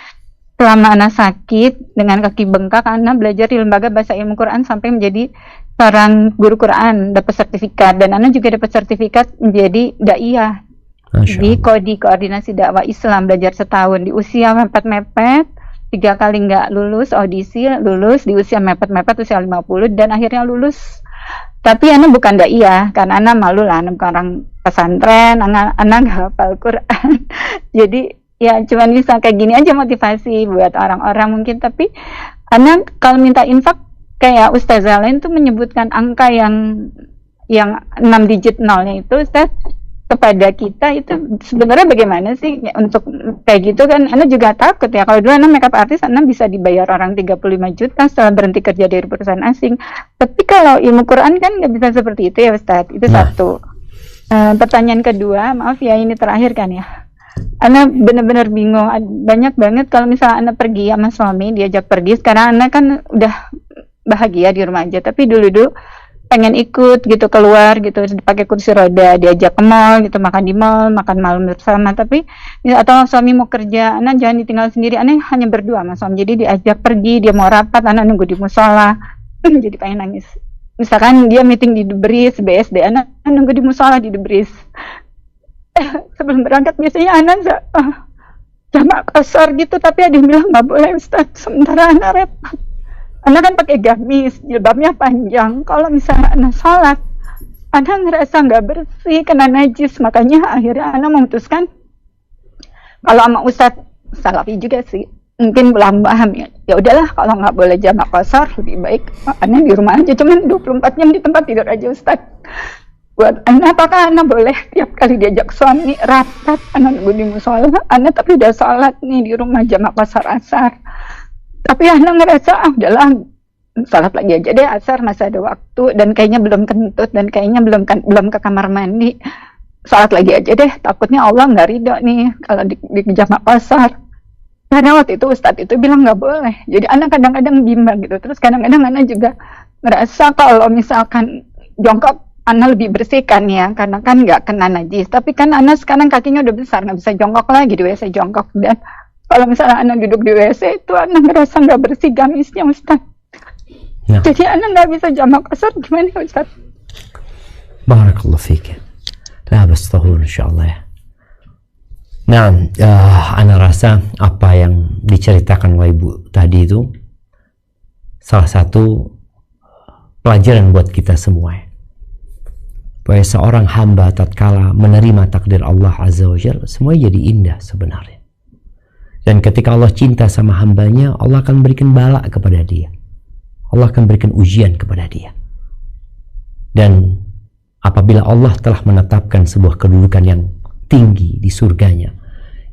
selama Ana sakit dengan kaki bengkak, Ana belajar di lembaga bahasa ilmu Quran sampai menjadi seorang guru Quran, dapat sertifikat, dan Ana juga dapat sertifikat menjadi daiyah di koordinasi dakwah Islam, belajar setahun di usia mepet-mepet, 3 kali nggak lulus audisi, lulus di usia mepet-mepet usia 50 dan akhirnya lulus. Tapi Ana bukan daiyah karena Ana malu lah, Ana bukan orang pesantren, Ana nggak hafal Quran. Jadi ya cuman bisa kayak gini aja motivasi buat orang-orang mungkin. Tapi Ana kalau minta infak kayak Ustazah lain tuh menyebutkan angka yang 6 digit nolnya itu Ustaz, kepada kita itu sebenarnya bagaimana sih untuk kayak gitu kan? Ana juga takut ya, kalau dulu Ana makeup artist Ana bisa dibayar orang 35 juta setelah berhenti kerja dari perusahaan asing. Tapi kalau ilmu Quran kan nggak bisa seperti itu ya Ustadz, itu satu. Pertanyaan kedua, maaf ya ini terakhir kan ya, Ana benar-benar bingung, banyak banget kalau misalnya Ana pergi sama suami, diajak pergi, sekarang Ana kan udah bahagia di rumah aja, tapi dulu pengen ikut gitu keluar gitu, pakai kursi roda, diajak ke mall gitu, makan di mall, makan malam bersama. Tapi atau suami mau kerja, Ana jangan ditinggal sendiri, Ana hanya berdua sama suami, jadi diajak pergi, dia mau rapat, Ana nunggu di musola. Jadi pengen nangis. Misalkan dia meeting di Debris, BSD, Ana nunggu di musola di Debris. Sebelum berangkat biasanya Ana jamak kasar gitu, tapi ada yang bilang nggak boleh Ustaz, sementara Ana repot. Ana kan pakai gamis, jilbabnya panjang. Kalau misalnya Ana sholat, Ana ngerasa nggak bersih, kena najis. Makanya akhirnya Ana memutuskan, kalau sama Ustadz Salafi juga sih, mungkin belum paham ya. Ya udahlah, kalau nggak boleh jamak qasar, lebih baik Ana di rumah aja. Cuman 24 jam di tempat tidur aja Ustadz. Buat Ana, apakah Ana boleh tiap kali diajak suami rapat, Ana nunggu di musola, Ana tapi udah sholat nih di rumah jamak qasar asar. Tapi Ana ngerasa udahlah salat lagi aja deh asar, masih ada waktu dan kayaknya belum kentut dan kayaknya belum ke kamar mandi, salat lagi aja deh, takutnya Allah nggak ridho nih kalau di jamak pasar. Karena waktu itu Ustadz itu bilang nggak boleh, jadi Ana kadang-kadang bimbang gitu. Terus kadang-kadang Ana juga ngerasa kalau misalkan jongkok Ana lebih bersih kan ya, karena kan nggak kena najis. Tapi kan Ana sekarang kakinya udah besar, nggak bisa jongkok lagi di WC jongkok, dan kalau misalnya Ana duduk di WC itu Ana ngerasa nggak bersih gamisnya Ustaz. Ya. Jadi Ana nggak bisa jamak qasar, gimana Ustaz? Barakallahu fiik. La bas tahur insyaallah ya. Nah, Ana rasa apa yang diceritakan oleh Ibu tadi itu salah satu pelajaran buat kita semua ya. bahwa seorang hamba tatkala menerima takdir Allah Azza wa Jalla, semuanya jadi indah sebenarnya. Dan ketika Allah cinta sama hambanya, Allah akan berikan bala kepada dia. Allah akan berikan ujian kepada dia. Dan apabila Allah telah menetapkan sebuah kedudukan yang tinggi di surganya,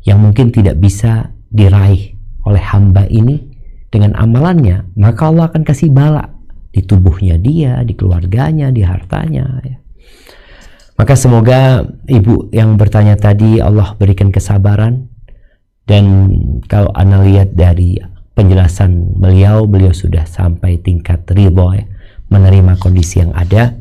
yang mungkin tidak bisa diraih oleh hamba ini dengan amalannya, maka Allah akan kasih bala di tubuhnya dia, di keluarganya, di hartanya, ya. Maka semoga ibu yang bertanya tadi Allah berikan kesabaran. Dan kalau Ana lihat dari penjelasan beliau sudah sampai tingkat ridho, ya, menerima kondisi yang ada.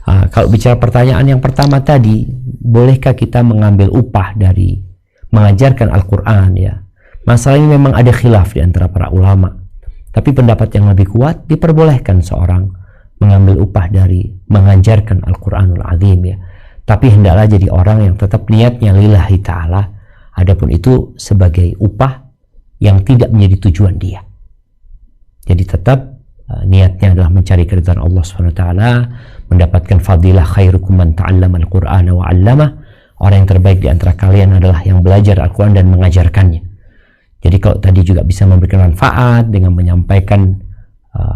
Kalau bicara pertanyaan yang pertama tadi, bolehkah kita mengambil upah dari mengajarkan Al-Quran, ya? Masalah ini memang ada khilaf di antara para ulama. Tapi pendapat yang lebih kuat, diperbolehkan seorang mengambil upah dari mengajarkan Al-Quranul Azim, ya. Tapi hendaklah jadi orang yang tetap niatnya lillahi ta'ala. Adapun itu sebagai upah yang tidak menjadi tujuan dia. Jadi tetap niatnya adalah mencari keridhaan Allah SWT, mendapatkan fadilah khairukum man ta'allama al-Qur'ana wa 'allamah. Orang yang terbaik di antara kalian adalah yang belajar Al-Quran dan mengajarkannya. Jadi kalau tadi juga bisa memberikan manfaat dengan menyampaikan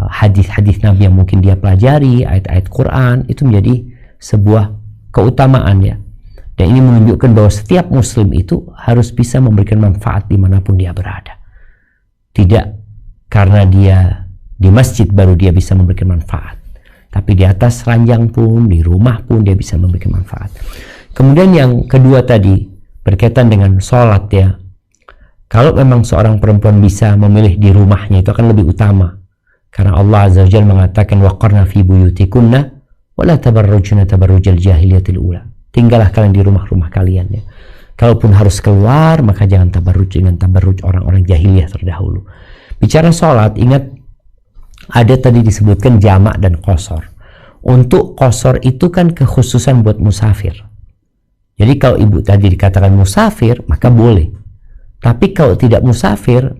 hadis-hadis Nabi yang mungkin dia pelajari, ayat-ayat Quran, itu menjadi sebuah keutamaan, ya. Dan ini menunjukkan bahwa setiap muslim itu harus bisa memberikan manfaat dimanapun dia berada. Tidak karena dia di masjid baru dia bisa memberikan manfaat, tapi di atas ranjang pun, di rumah pun dia bisa memberikan manfaat. Kemudian yang kedua tadi berkaitan dengan sholat, ya. Kalau memang seorang perempuan bisa memilih di rumahnya, itu akan lebih utama. Karena Allah Azza wa Jalla mengatakan waqarna fi buyutikunna wa la tabarrujna tabarrujal jahiliyatil ula. Tinggallah kalian di rumah-rumah kalian, ya. Kalaupun harus keluar, maka jangan tabarruj dengan tabarruj orang-orang jahiliyah terdahulu. Bicara sholat, ingat ada tadi disebutkan jamak dan qasar. Untuk qasar itu kan kekhususan buat musafir. Jadi kalau ibu tadi dikatakan musafir, maka boleh. Tapi kalau tidak musafir,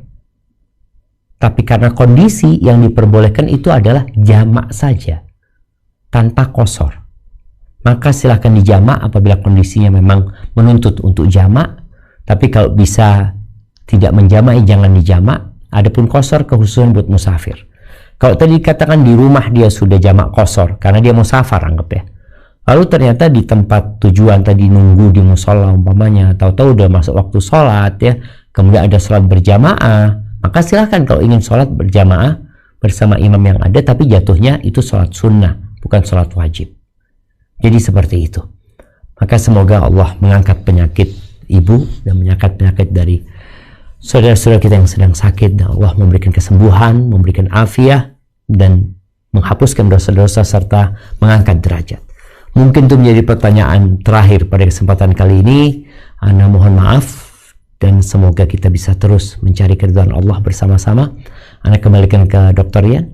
tapi karena kondisi yang diperbolehkan itu adalah jamak saja, tanpa qasar, maka silahkan dijamak apabila kondisinya memang menuntut untuk jamak. Tapi kalau bisa tidak menjamak, jangan dijamak. Adapun qasar kekhususan buat musafir. Kalau tadi dikatakan di rumah dia sudah jamak qasar karena dia musafar, anggap, ya. Lalu ternyata di tempat tujuan tadi nunggu di musola umpamanya, tahu-tahu udah masuk waktu sholat, ya, kemudian ada sholat berjamaah, maka silahkan kalau ingin sholat berjamaah bersama imam yang ada, tapi jatuhnya itu sholat sunnah, bukan sholat wajib. Jadi seperti itu. Maka semoga Allah mengangkat penyakit ibu dan mengangkat penyakit dari saudara-saudara kita yang sedang sakit, dan Allah memberikan kesembuhan, memberikan afiah, dan menghapuskan dosa-dosa serta mengangkat derajat. Mungkin itu menjadi pertanyaan terakhir pada kesempatan kali ini. Ana mohon maaf, dan semoga kita bisa terus mencari keridhaan Allah bersama-sama. Ana kembalikan ke Dr. Rian.